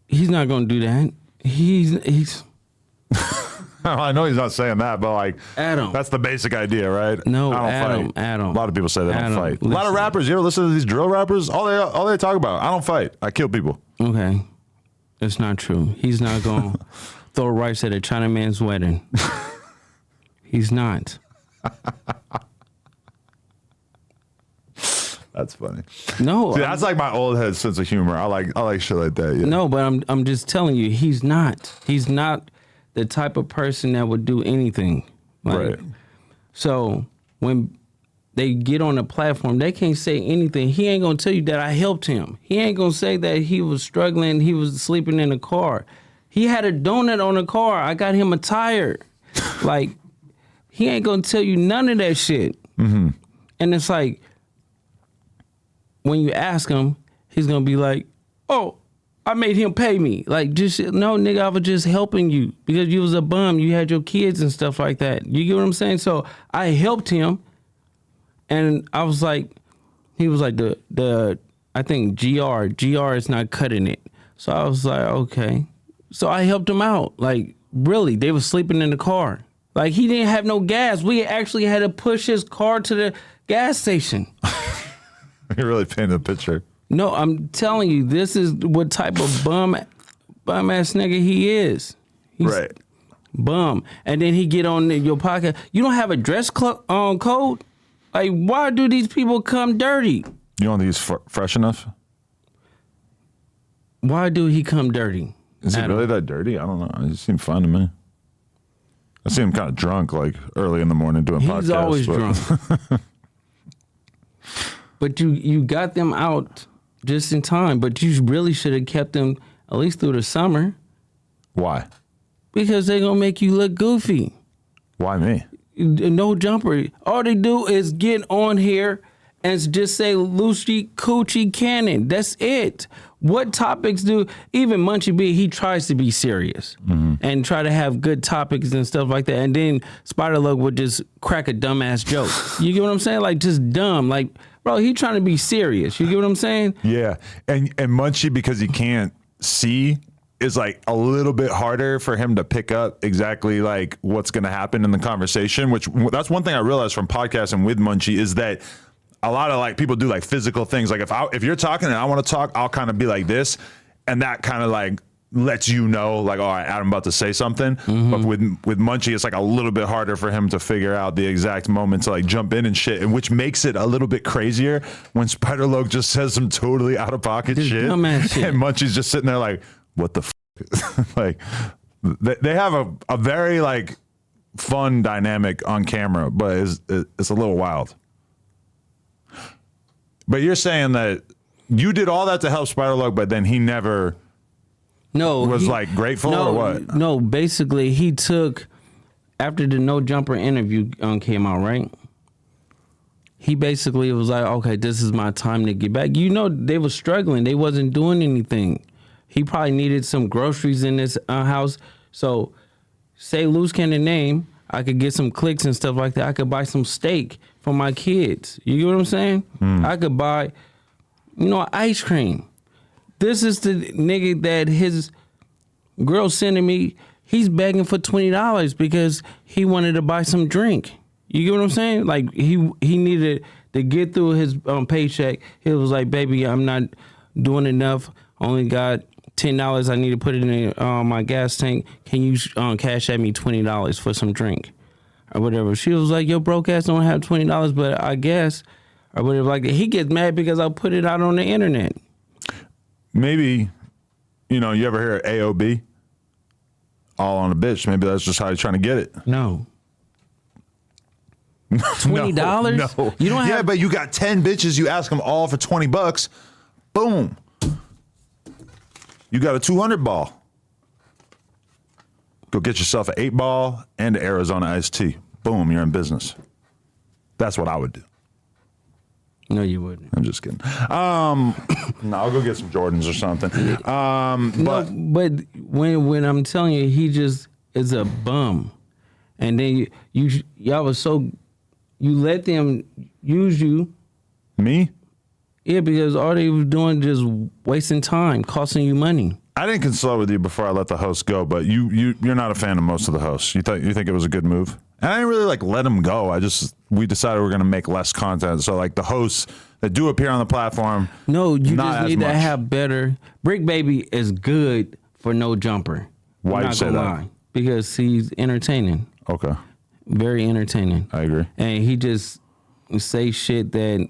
he's not going to do that. He's
I know he's not saying that, but like,
Adam.
that's the basic idea, right?
No,
I don't
Adam,
fight.
Adam.
A lot of people say they
Adam,
don't fight. A lot of
listen.
rappers, you ever listen to these drill rappers? All they talk about, I don't fight. I kill people.
Okay. It's not true. He's not going to throw rice at a China man's wedding. He's not.
That's funny.
No.
See, that's like my old head sense of humor. I like shit like that. Yeah.
No, but I'm just telling you, he's not. He's not the type of person that would do anything. Like,
Right.
So when they get on the platform, they can't say anything. He ain't gonna tell you that I helped him. He ain't gonna say that he was struggling, he was sleeping in the car. He had a donut on the car. I got him a tire. Like, he ain't gonna tell you none of that shit. Mm-hmm. And it's like, when you ask him, he's gonna be like, "Oh, I made him pay me." Like, just no, nigga, I was just helping you because you was a bum. You had your kids and stuff like that. You get what I'm saying? So I helped him, and I was like, he was like the I think GR is not cutting it. So I was like, okay. So I helped him out. Like, really, they was sleeping in the car. Like, he didn't have no gas. We actually had to push his car to the gas station.
You're really painting a picture.
No, I'm telling you, this is what type of bum ass nigga he is. He's
Right.
bum. And then he get on your podcast. You don't have a dress code? Like, why do these people come dirty?
You don't think he's fresh enough?
Why do he come dirty?
Is he
Adam?
really that dirty? I don't know. He seemed fine to me. I see him kind of drunk, like early in the morning doing podcasts.
He's always
but-
drunk. But you got them out just in time. But you really should have kept them at least through the summer
Why?
because they're going to make you look goofy.
Why me?
No jumper. All they do is get on here and just say Luce Cannon. That's it. What topics do even Munchie B? He tries to be serious and try to have good topics and stuff like that. And then Spider Lug would just crack a dumbass joke. You get what I'm saying? Like, just dumb. Like, bro, he trying to be serious. You get what I'm saying?
Yeah, and Munchie, because he can't see, is like a little bit harder for him to pick up exactly like what's going to happen in the conversation. Which that's one thing I realized from podcasting with Munchie is that a lot of like people do like physical things. Like if you're talking and I want to talk, I'll kind of be like this, and that kind of like lets you know, like, all right, I'm about to say something. But with Munchie, it's like a little bit harder for him to figure out the exact moment to like jump in and shit, and which makes it a little bit crazier when Spider Logue just says some totally out of pocket
Just
shit,
dumbass shit.
and Munchie's just sitting there like, what the f-? Like they have a very like fun dynamic on camera, but it's a little wild. But you're saying that you did all that to help Spider Logue, but then he never was like grateful or what?
No, basically he took, after the No Jumper interview came out, right? He basically was like, okay, this is my time to get back. You know, they were struggling. They wasn't doing anything. He probably needed some groceries in this house. So say Luce Cannon name, I could get some clicks and stuff like that. I could buy some steak for my kids. You get what I'm saying? I could buy, ice cream. This is the nigga that his girl sending me. He's begging for $20 because he wanted to buy some drink. You get what I'm saying? Like he needed to get through his paycheck. He was like, "Baby, I'm not doing enough. Only got $10. I need to put it in my gas tank. Can you cash at me $20 for some drink or whatever?" She was like, "Yo, broke ass don't have $20, but I guess," or whatever. Like he gets mad because I put it out on the internet.
Maybe, you ever hear of AOB? All on a bitch. Maybe that's just how he's trying to get it.
No. $20?
No.
You don't have.
Yeah, but you got 10 bitches. You ask them all for $20. Boom. You got a 200 ball. Go get yourself an 8-ball and an Arizona iced tea. Boom, you're in business. That's what I would do.
No, you wouldn't.
I'm just kidding. No, I'll go get some Jordans or something.
No, but when I'm telling you, he just is a bum, and then y'all was so you let them use you.
Me?
Yeah, because all they was doing just wasting time, costing you money.
I didn't consult with you before I let the host go, but you're not a fan of most of the hosts. You think it was a good move? And I didn't really like let him go. We decided we're gonna make less content. So like the hosts that do appear on the platform.
No, you
not
just need
as
to
much.
have better. Bricc Baby is good for no jumper.
Why
I'm
you
not
say
gonna
that?
lie. Because he's entertaining,
Okay,
very entertaining.
I agree.
And he just say shit that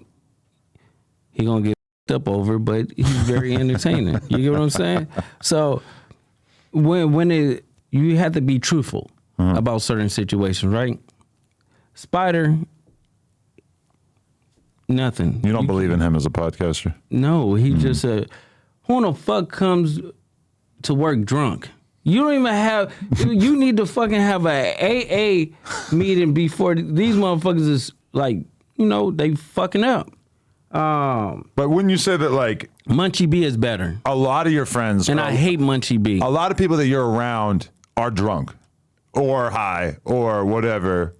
he gonna get up over, but he's very entertaining. You get what I'm saying? So when you have to be truthful about certain situations, right? Spider, nothing.
You don't believe in him as a podcaster?
No, he just who the fuck comes to work drunk? You don't even have. You need to fucking have a AA meeting before these motherfuckers is like, they fucking up.
But wouldn't you say that like
Munchie B is better,
a lot of your friends
and I hate Munchie B.
a lot of people that you're around are drunk or high or whatever.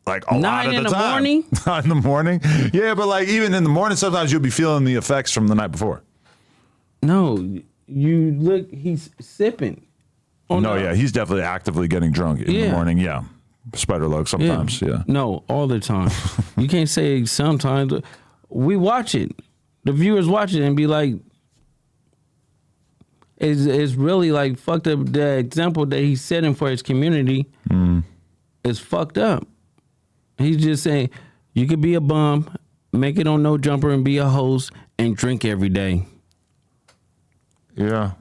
Like a lot of the time.
morning?
Not in the morning? Yeah, but like even in the morning, sometimes you'll be feeling the effects from the night before.
No, you look. He's sipping.
Yeah, he's definitely actively getting drunk in the morning. Yeah, spider look sometimes. Yeah.
No, all the time. You can't say sometimes. We watch it. The viewers watch it and be like, it's really like fucked up. The example that he's setting for his community is fucked up. He's just saying you could be a bum, make it on No Jumper, and be a host and drink every day.
Yeah.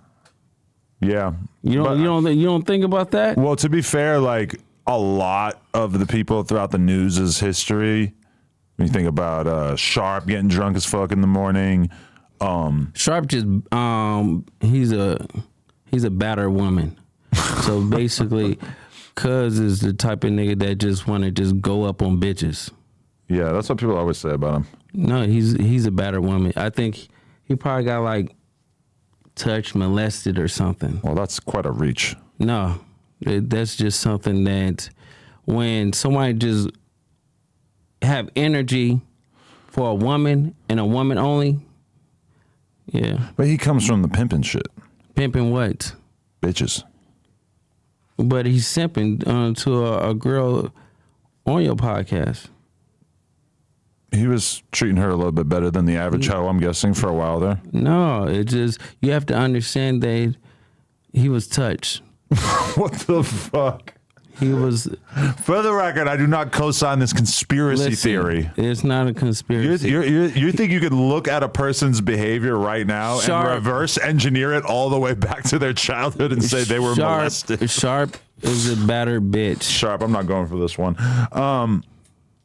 Yeah.
You don't think about that?
Well, to be fair, like a lot of the people throughout the news' history, when you think about Sharp getting drunk as fuck in the morning.
Sharp just he's a batter woman. So basically, Cuz is the type of nigga that just want to just go up on bitches.
Yeah, that's what people always say about him.
No, he's a batter woman. I think he probably got like touched, molested or something.
Well, that's quite a reach.
No, that's just something that when somebody just have energy for a woman and a woman only, yeah.
But he comes from the pimping shit.
Pimping what?
Bitches.
But he's simping to a girl on your podcast.
He was treating her a little bit better than the average hoe, I'm guessing, for a while there.
No, it just, you have to understand that he was touched.
What the fuck?
He was.
For the record, I do not co-sign this conspiracy theory.
It's not a conspiracy.
You think you could look at a person's behavior right now and reverse engineer it all the way back to their childhood and say they were molested?
Sharp is a battered bitch.
Sharp, I'm not going for this one.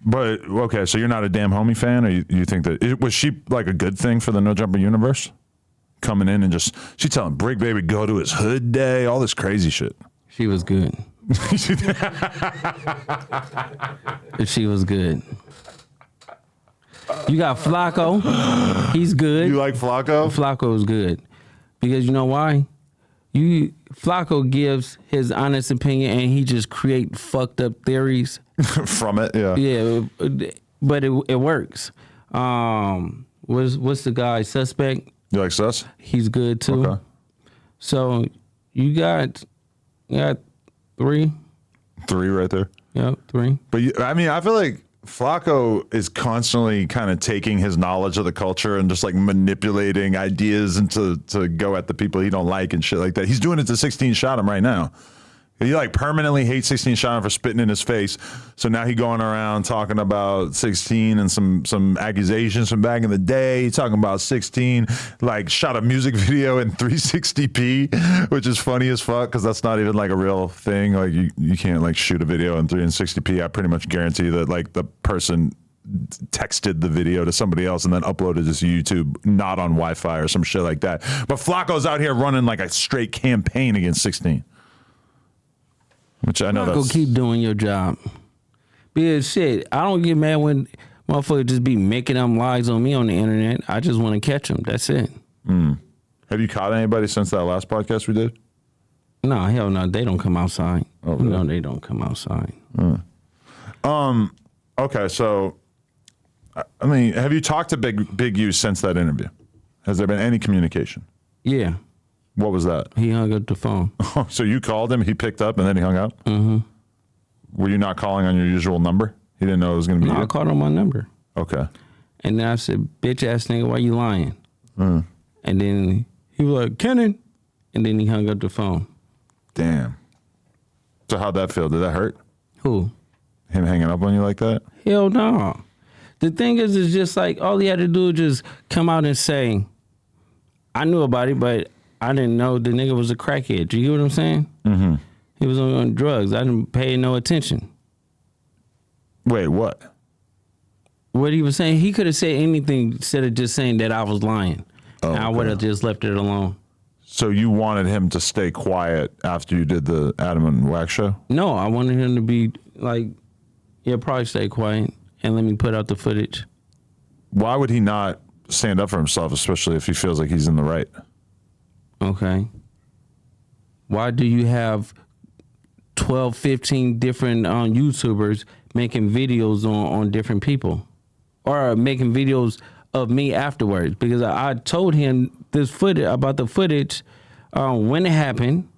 But okay, so you're not a damn homie fan, or you think that was she like a good thing for the No Jumper universe? Coming in and she telling Bricc Baby go to his hood day, all this crazy shit.
She was good. She was good. You got Flacco. He's good.
You like Flacco?
Flacco is good because you know why? Flacco gives his honest opinion and he just create fucked up theories
from it. Yeah.
Yeah, but it works. What's the guy? Suspect.
You like Sus?
He's good too.
Okay.
So you got 3.
3 right there.
Yep, 3.
But I feel like Flacco is constantly kind of taking his knowledge of the culture and just like manipulating ideas and to go at the people he don't like and shit like that. He's doing it to 16 Shot him right now. He like permanently hates 16 Shot him for spitting in his face. So now he going around talking about 16 and some accusations from back in the day. He's talking about 16, like shot a music video in 360p, which is funny as fuck because that's not even like a real thing. Like you can't like shoot a video in 360p. I pretty much guarantee that like the person texted the video to somebody else and then uploaded this to YouTube, not on Wi-Fi or some shit like that. But Flacco's out here running like a straight campaign against 16. Which I know
Go keep doing your job. Because shit, I don't get mad when Motherfucker just be making them lies on me on the internet. I just want to catch them. That's it.
Have you caught anybody since that last podcast we did?
No, hell no. They don't come outside.
Oh, really?
No, they don't come outside.
Okay, so I mean, have you talked to Big U since that interview? Has there been any communication?
Yeah.
What was that?
He hung up the phone.
Oh, so you called him, he picked up, and then he hung up? Mm-hmm. Were you not calling on your usual number? He didn't know it was going to be
No,
you?
I called him my number.
Okay.
And then I said, bitch ass nigga, why you lying? And then he was like, Cannon. And then he hung up the phone.
Damn. So how'd that feel? Did that hurt?
Who?
Him hanging up on you like that?
Hell no. The thing is, it's just like all he had to do was just come out and say, I knew about it, but I didn't know the nigga was a crackhead. You get what I'm saying? Mm-hmm. He was on drugs. I didn't pay no attention.
Wait, what?
What he was saying, he could have said anything instead of just saying that I was lying.
Oh,
I would have just left it alone.
So you wanted him to stay quiet after you did the Adam and Wax show?
No, I wanted him to be like, yeah, probably stay quiet and let me put out the footage.
Why would he not stand up for himself, especially if he feels like he's in the right?
Okay. Why do you have 12, 15 different YouTubers making videos on different people? Or making videos of me afterwards? Because I told him this footage about the footage when it happened.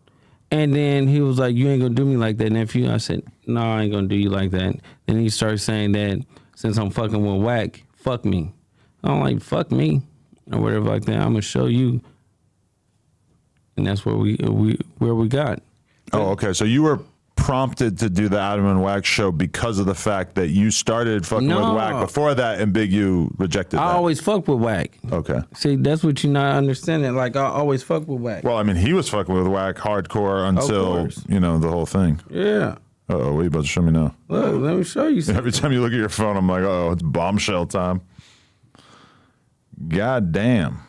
And then he was like, you ain't gonna do me like that, nephew. I said, no, I ain't gonna do you like that. Then he started saying that since I'm fucking with Wack, fuck me. I'm like, fuck me or whatever like that. I'm gonna show you. And that's where we got.
Oh, okay. So you were prompted to do the Adam and Wax show because of the fact that you started fucking with Wack before that, and Big U rejected that.
I always fuck with Wack.
Okay.
See, that's what you're not understanding. Like, I always fuck with Wack.
Well, I mean, he was fucking with Wack hardcore until, the whole thing.
Yeah.
Uh-oh, what are you about to show me now?
Look, let me show you something.
Every time you look at your phone, I'm like, oh, it's bombshell time. God damn.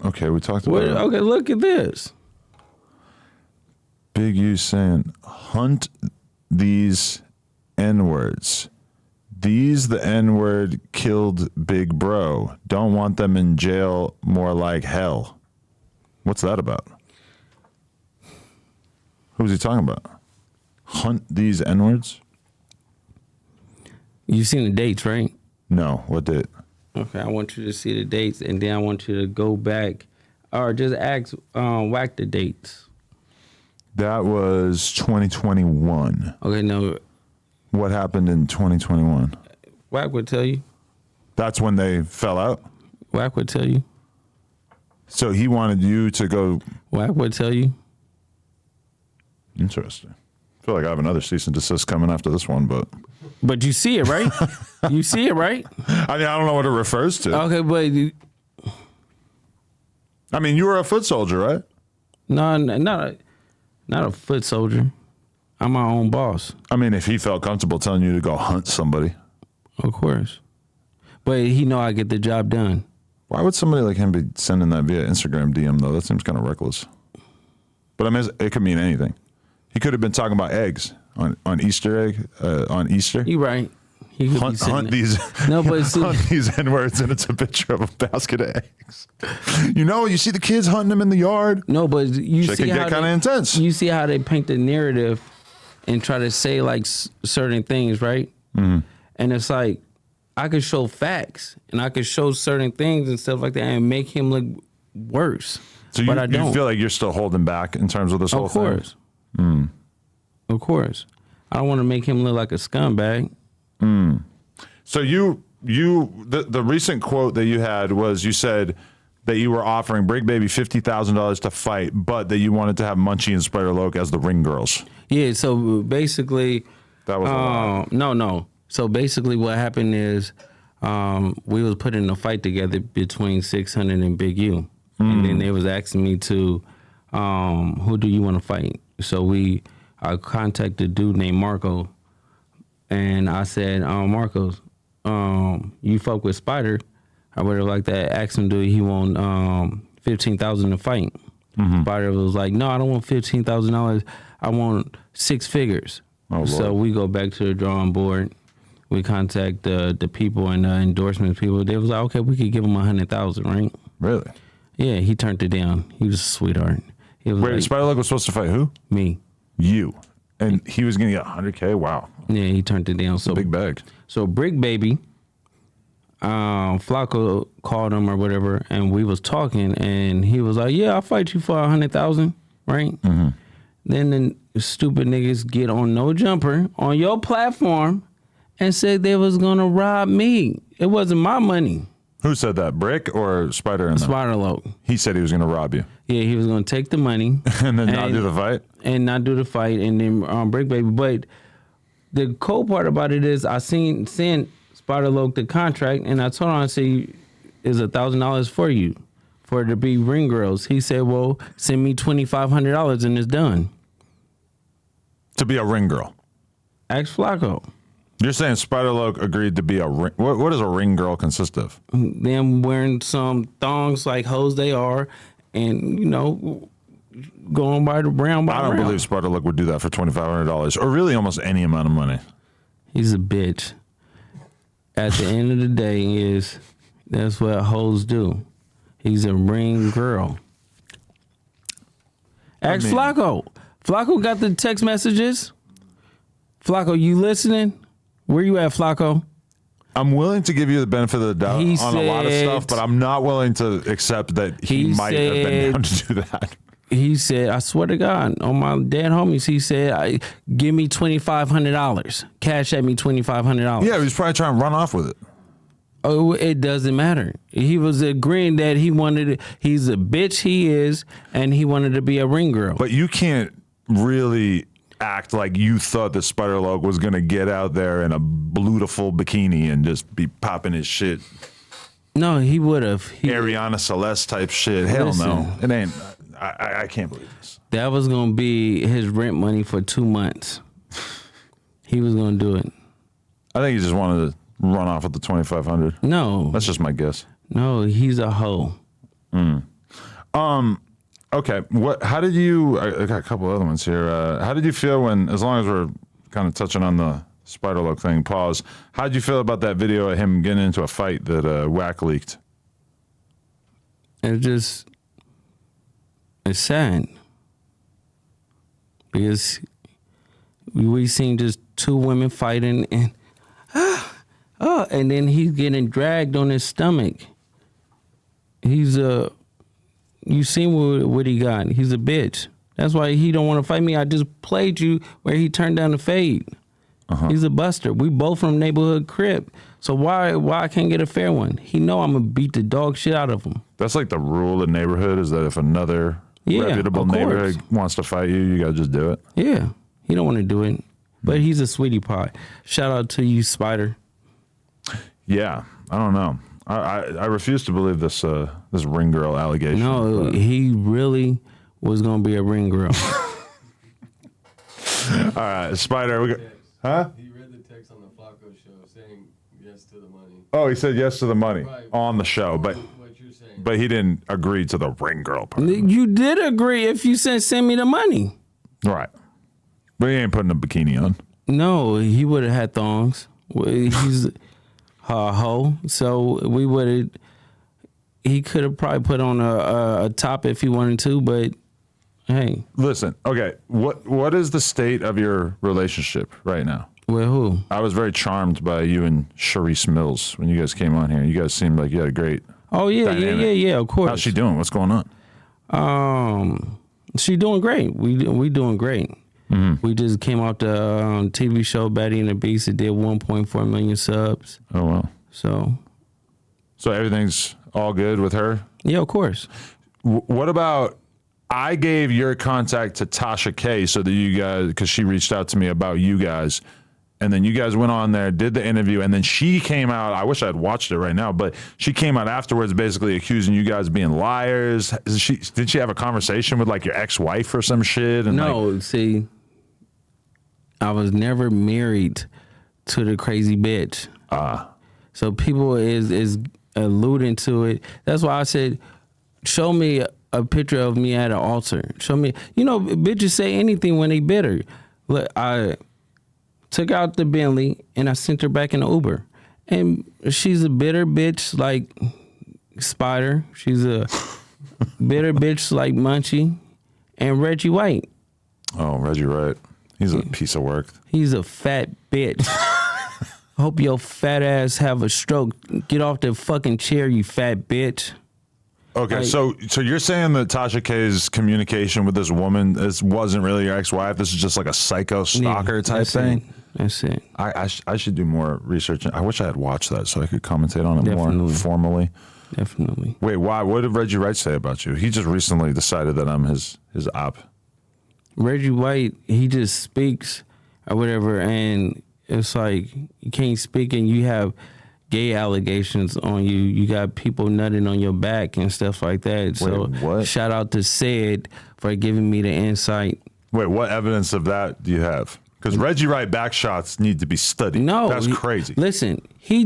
Okay, we talked about it.
Okay, look at this.
Big U saying, hunt these N-words. These the N-word killed Big Bro. Don't want them in jail, more like hell. What's that about? Who's he talking about? Hunt these N-words?
You seen the dates, right?
No, what date?
Okay, I want you to see the dates, and then I want you to go back or just ask Wack the dates.
That was 2021.
Okay, no.
What happened in 2021?
Wack would tell you.
That's when they fell out?
Wack would tell you.
So he wanted you to go...
Wack would tell you.
Interesting. I feel like I have another cease and desist coming after this one, but...
But you see it, right? You see it, right?
I mean, I don't know what it refers to.
Okay, but...
I mean, you were a foot soldier, right?
No, not a foot soldier. I'm my own boss.
I mean, if he felt comfortable telling you to go hunt somebody.
Of course. But he know I get the job done.
Why would somebody like him be sending that via Instagram DM, though? That seems kind of reckless. But I mean, it could mean anything. He could have been talking about eggs on Easter egg, on Easter.
You right. He could be
Hunt these,
no, but see,
hunt these N-words, and it's a picture of a basket of eggs. You see the kids hunting them in the yard.
No, but you
Shit
see
can
how
get kind of intense.
You see how they paint the narrative and try to say like certain things, right? Mm-hmm. And it's like I could show facts and I could show certain things and stuff like that and make him look worse.
So
but I don't.
You feel like you're still holding back in terms of this whole thing?
Of course. Of course. I don't want to make him look like a scumbag.
So the recent quote that you had was you said that you were offering Bricc Baby $50,000 to fight, but that you wanted to have Munchie and Spider Loke as the ring girls.
Yeah, so basically...
That was a lie.
No. So basically what happened is we was putting a fight together between 600 and Big U. And then they was asking me to, who do you want to fight? So I contacted a dude named Marco. And I said, Marcos, you fuck with Spider. I would have liked that. Asked him, do he want $15,000 to fight? Mm-hmm. Spider was like, no, I don't want $15,000. I want 6 figures.
Oh,
So
Lord.
we go back to the drawing board. We contact the people and the endorsement people. They was like, okay, we could give him 100,000, right?
Really?
Yeah, he turned it down. He was a sweetheart. He was
Wait,
like,
Spider Loc was supposed to fight who?
me.
You. And he was going to get 100K? Wow.
Yeah, he turned it down. So
Big bag.
So Bricc baby, Flacco called him or whatever, and we was talking, and he was like, "Yeah, I'll fight you for 100,000, right?" Mm-hmm. Then the stupid niggas get on No Jumper on your platform and said they was gonna rob me. It wasn't my money.
Who said that? Bricc or Spider?
Spider Loc.
He said he was going to rob you.
Yeah, he was gonna take the money
And then not do the fight?
and not do the fight, and then Bricc baby. But the cool part about it is I sent Spider Loc the contract, and I told him, I said, "Is $1,000 for you for it to be ring girls?" He said, "Well, send me $2,500 and it's done."
To be a ring girl.
Ask Flacco.
You're saying Spider Loc agreed to be a ring. What does a ring girl consist of?
Them wearing some thongs like hoes they are, and going by the brown by
I don't
brown.
believe Spider Loc would do that for $2,500 or really almost any amount of money.
He's a bitch. At the end of the day, that's what hoes do. He's a ring girl. Ask Flacco. Flacco got the text messages. Flacco, you listening? Where you at, Flacco?
I'm willing to give you the benefit of the doubt
He
on a lot of
said-
stuff, but I'm not willing to accept that he
He
might have been
said-
down to do that.
He said, I swear to God, on my dead homies, he said, give me $2,500. Cash at me $2,500.
Yeah, he was probably trying to run off with it.
Oh, it doesn't matter. He was agreeing that he's a bitch, he is, and he wanted to be a ring girl.
But you can't really act like you thought that Spider Loc was going to get out there in a beautiful bikini and just be popping his shit.
No, he would have.
Ariana Celeste type shit. Hell no. It ain't. I can't believe this.
That was going to be his rent money for 2 months. He was going to do it.
I think he just wanted to run off with the 2,500.
No.
That's just my guess.
No, he's a hoe.
Okay. How did you? I got a couple other ones here. How did you feel when? As long as we're kind of touching on the Spider Loc thing, pause. How did you feel about that video of him getting into a fight that Whack leaked?
It's sad. Because we seen just two women fighting and and then he's getting dragged on his stomach. He's you seen what he got. He's a bitch. That's why he don't want to fight me. I just played you where he turned down the fade. He's a buster. We both from neighborhood crib. So why I can't get a fair one? He know I'm gonna beat the dog shit out of him.
That's like the rule of the neighborhood is that if another reputable
of course.
neighborhood wants to fight you, you gotta just do it.
Yeah, he don't want to do it, but he's a sweetie pie. Shout out to you, Spider.
Yeah, I don't know. I refuse to believe this this ring girl allegation.
No,
but-
he really was gonna be a ring girl.
all right, Spider. We got, huh?
He read the text on the Flacco show saying yes to the money.
Oh, he said yes to the money
Right.
on the show, but
What you're saying.
but he didn't agree to the ring girl part.
You did agree if you said send me the money.
Right. But he ain't putting a bikini on.
No, he would have had thongs. He's a hoe, so we would have. He could have probably put on a top if he wanted to, but hey,
Listen, okay, what is the state of your relationship right now?
well, who?
I was very charmed by you and Sharice Mills when you guys came on here. You guys seemed like you had a great
Oh yeah,
dynamic.
yeah. Of course.
How's she doing? What's going on?
She doing great. We doing great.
Mm-hmm.
We just came off the TV show Betty and the Beast. It did 1.4 million subs.
Oh, wow.
So
So everything's all good with her?
yeah, of course.
What about, I gave your contact to Tasha K so that you guys, because she reached out to me about you guys, and then you guys went on there, did the interview, and then she came out, I wish I'd watched it right now, but she came out afterwards basically accusing you guys of being liars. Did she have a conversation with like your ex-wife or some shit? And
No, see, I was never married to the crazy bitch. So people is alluding to it. That's why I said, show me a picture of me at an altar. Show me, bitches say anything when they bitter. Look, took out the Bentley, and I sent her back in the Uber. And she's a bitter bitch like Spider. She's a bitter bitch like Munchie and Reggie White.
Oh, Reggie Wright. He's a piece of work.
He's a fat bitch. Hope your fat ass have a stroke. Get off the fucking chair, you fat bitch.
Okay,
Like-
so you're saying that Tasha K's communication with this woman wasn't really your ex-wife? This is just like a psycho stalker type
that's
thing?
it. That's it.
I should do more research. I wish I had watched that so I could commentate on it more
Definitely.
formally.
Definitely.
Wait, why? What did Reggie Wright say about you? He just recently decided that I'm his op.
Reggie White, he just speaks or whatever, and it's like you can't speak and you have gay allegations on you. You got people nutting on your back and stuff like that. So
what?
shout out to Sid for giving me the insight.
Wait, what evidence of that do you have? Because Reggie Wright back shots need to be studied.
No,
that's crazy.
Listen, he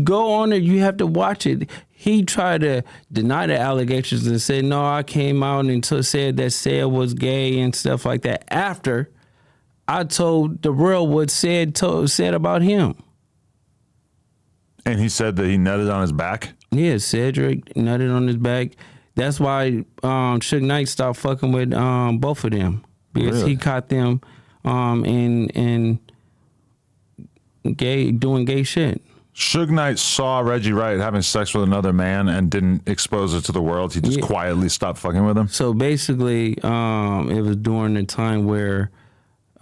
go on it. You have to watch it. He tried to deny the allegations and said, "No, I came out and said that Sid was gay and stuff like that." After I told the real what Sid said about him.
And he said that he nutted on his back.
Yeah, Cedric nutted on his back. That's why Suge Knight stopped fucking with both of them because
Really?
he caught them in doing gay shit.
Suge Knight saw Reggie Wright having sex with another man and didn't expose it to the world. He just quietly stopped fucking with him.
So basically, it was during the time where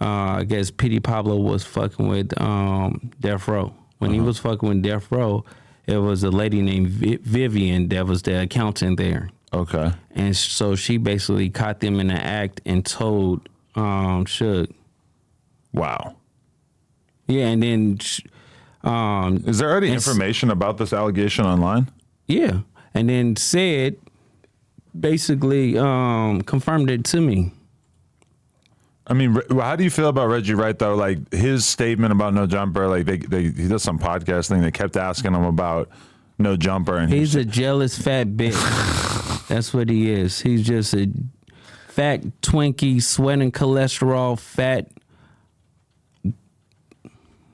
I guess Petey Pablo was fucking with Death Row. When he was fucking with Death Row, it was a lady named Vivian that was the accountant there.
Okay.
And so she basically caught them in the act and told Suge.
Wow.
Yeah, and then
Is there already information about this allegation online?
yeah, and then Sid basically confirmed it to me.
I mean, how do you feel about Reggie Wright though? Like his statement about No Jumper, like he does some podcast thing. They kept asking him about No Jumper, and
He's a jealous fat bitch. That's what he is. He's just a fat Twinkie, sweating cholesterol, fat.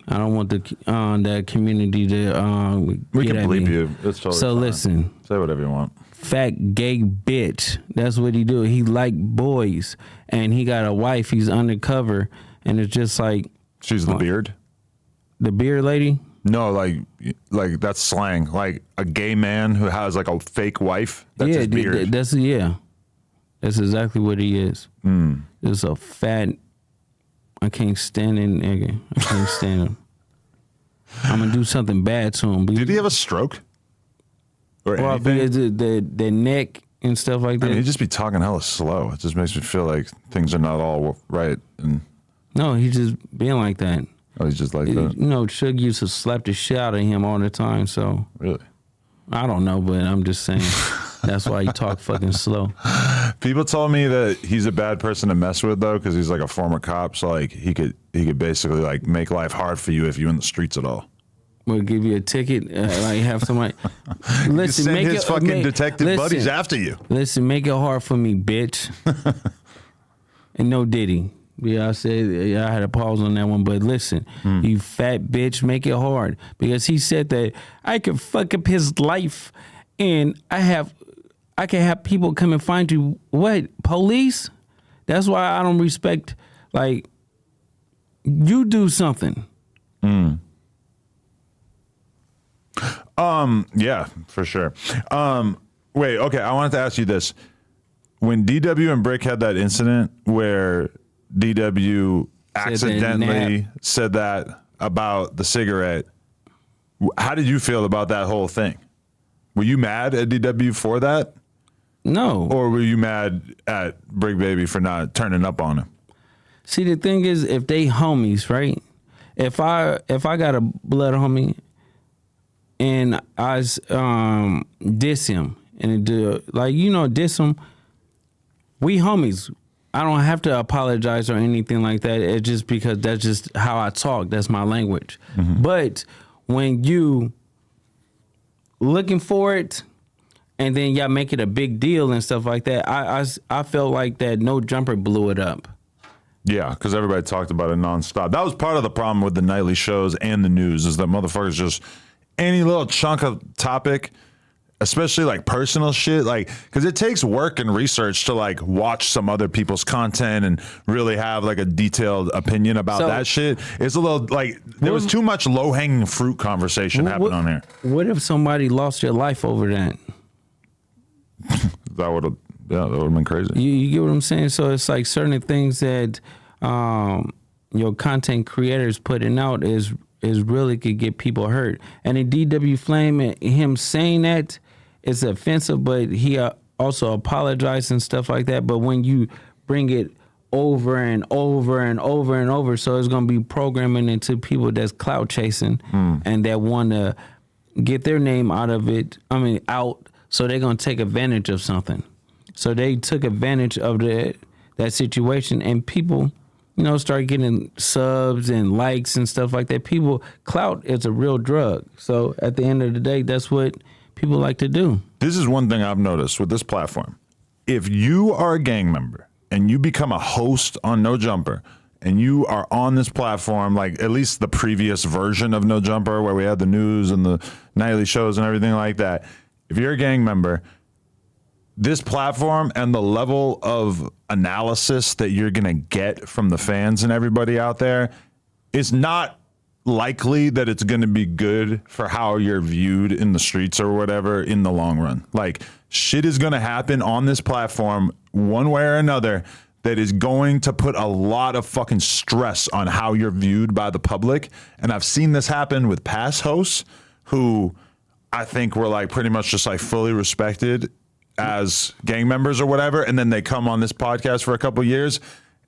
I don't want that community to
we
get
can
at
bleep
me.
you. It's totally
So
fine.
listen,
Say whatever you want.
fat gay bitch. That's what he do. He like boys, and he got a wife. He's undercover, and it's just like
She's the beard.
the beard lady.
No, like that's slang. Like a gay man who has like a fake wife. That's his beard.
That's exactly what he is. It's a fat. I can't stand it, nigga. I can't stand him. I'm gonna do something bad to him.
Did he have a stroke? Or
Well,
anything?
because the neck and stuff like that.
I mean, he'd just be talking hella slow. It just makes me feel like things are not all right. And
No, he's just being like that.
oh, he's just like
You
that.
know, Suge used to slap the shit out of him all the time. So
Really?
I don't know, but I'm just saying that's why he talk fucking slow.
People told me that he's a bad person to mess with though, because he's like a former cop. So like he could basically like make life hard for you if you're in the streets at all.
We'll give you a ticket, like have somebody. Listen,
Send
make
his
it,
fucking
make-
detective
listen,
buddies after you.
Listen, make it hard for me, bitch. And no Diddy. Yeah, I said I had a pause on that one, but listen, you fat bitch, make it hard because he said that I could fuck up his life, and I can have people come and find you. What, police? That's why I don't respect. Like, you do something.
Yeah, for sure. Wait, okay. I wanted to ask you this: when DW and Bricc had that incident where DW accidentally said that about the cigarette, how did you feel about that whole thing? Were you mad at DW for that,
No.
or were you mad at Bricc Baby for not turning up on him?
See, the thing is, if they homies, right? If I got a blood homie and I diss him and do like diss him, we homies. I don't have to apologize or anything like that. It's just because that's just how I talk. That's my language. But when you looking for it and then y'all make it a big deal and stuff like that, I felt like that No Jumper blew it up.
Yeah, because everybody talked about it nonstop. That was part of the problem with the nightly shows and the news is that motherfuckers just any little chunk of topic, especially like personal shit, like because it takes work and research to like watch some other people's content and really have like a detailed opinion about that shit. It's a little like there was too much low hanging fruit conversation happening on here.
What if somebody lost their life over that?
That would have been crazy.
You get what I'm saying? So it's like certain things that your content creators putting out is really could get people hurt. And in DW Flame, him saying that is offensive, but he also apologized and stuff like that. But when you bring it over and over and over and over, so it's going to be programming into people that's clout chasing and that want to get their name out, so they're going to take advantage of something. So they took advantage of that situation, and people, start getting subs and likes and stuff like that. Clout is a real drug. So at the end of the day, that's what people like to do.
This is one thing I've noticed with this platform. If you are a gang member and you become a host on No Jumper and you are on this platform, like at least the previous version of No Jumper where we had the news and the nightly shows and everything like that, if you're a gang member, this platform and the level of analysis that you're going to get from the fans and everybody out there is not likely that it's going to be good for how you're viewed in the streets or whatever in the long run. Like shit is going to happen on this platform one way or another that is going to put a lot of fucking stress on how you're viewed by the public. And I've seen this happen with past hosts who I think were like pretty much just like fully respected as gang members or whatever, and then they come on this podcast for a couple years,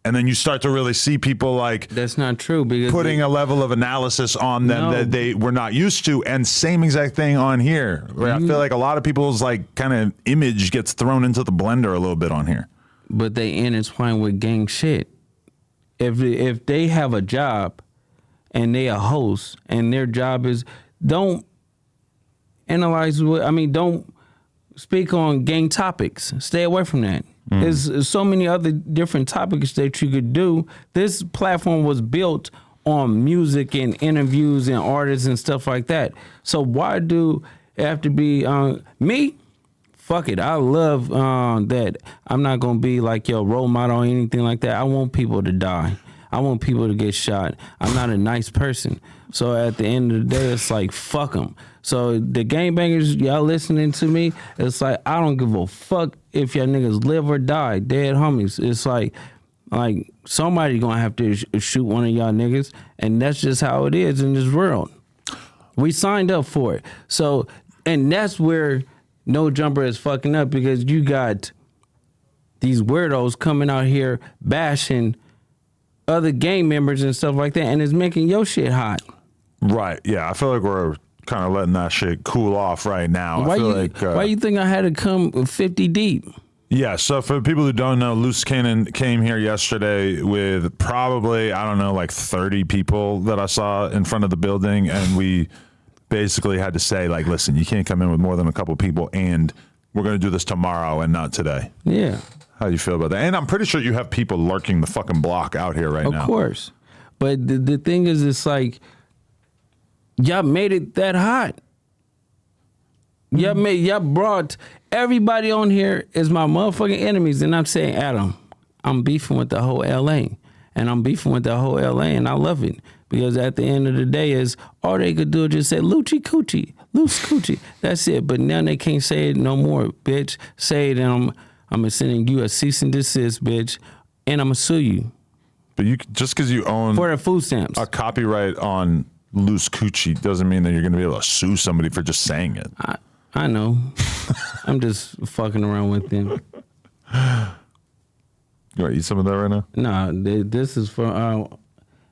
and then you start to really see people like
that's not true because
putting a level of analysis on them that they were not used to, and same exact thing on here. Where I feel like a lot of people's like kind of image gets thrown into the blender a little bit on here.
But they intertwine with gang shit. If they have a job and they a host and their job is don't speak on gang topics. Stay away from that. There's so many other different topics that you could do. This platform was built on music and interviews and artists and stuff like that. So why do it have to be me? Fuck it. I love that. I'm not going to be like your role model or anything like that. I want people to die. I want people to get shot. I'm not a nice person. So at the end of the day, it's like, fuck them. So the gangbangers, y'all listening to me, it's like, I don't give a fuck if y'all niggas live or die, dead homies. It's like somebody gonna have to shoot one of y'all niggas, and that's just how it is in this world. We signed up for it. So, and that's where No Jumper is fucking up, because you got these weirdos coming out here bashing other gang members and stuff like that, and it's making your shit hot.
Right. Yeah. I feel like we're kind of letting that shit cool off right now.
Why you think I had to come 50 deep?
Yeah, so for people who don't know, Luce Cannon came here yesterday with probably, I don't know, like 30 people that I saw in front of the building, and we basically had to say, like, listen, you can't come in with more than a couple people, and we're going to do this tomorrow and not today.
Yeah.
How do you feel about that? And I'm pretty sure you have people lurking the fucking block out here right now.
Of course. But the thing is, it's like, y'all made it that hot. Y'all brought everybody on here as my motherfucking enemies, and I'm saying, Adam, I'm beefing with the whole LA, and I'm beefing with the whole LA, and I love it, because at the end of the day is all they could do is just say Lucci Coochie, Luce Coochie. That's it. But now they can't say it no more, bitch. Say it, and I'm sending you a cease and desist, bitch, and I'm gonna sue you.
But you just because you own
for the food stamps
a copyright on Luce Coochie doesn't mean that you're going to be able to sue somebody for just saying it.
I know. I'm just fucking around with them.
You want to eat some of that right now?
No, this is for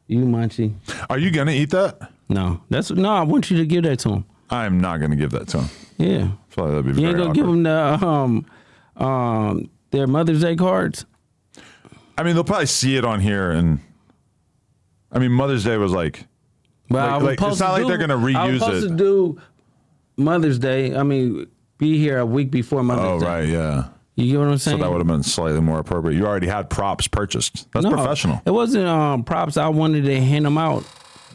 you, Munchie.
Are you going to eat that?
No, I want you to give that to him.
I'm not going to give that to him.
Yeah.
I feel like that'd be
you
very
ain't gonna
awkward.
give them their Mother's Day cards?
I mean, they'll probably see it on here, and I mean, Mother's Day was like.
Well,
it's not like they're going to reuse it. I was
supposed to do Mother's Day. I mean, be here a week before Mother's Day.
Oh, right, yeah.
You get what I'm saying?
So that would have been slightly more appropriate. You already had props purchased. That's professional.
It wasn't props. I wanted to hand them out.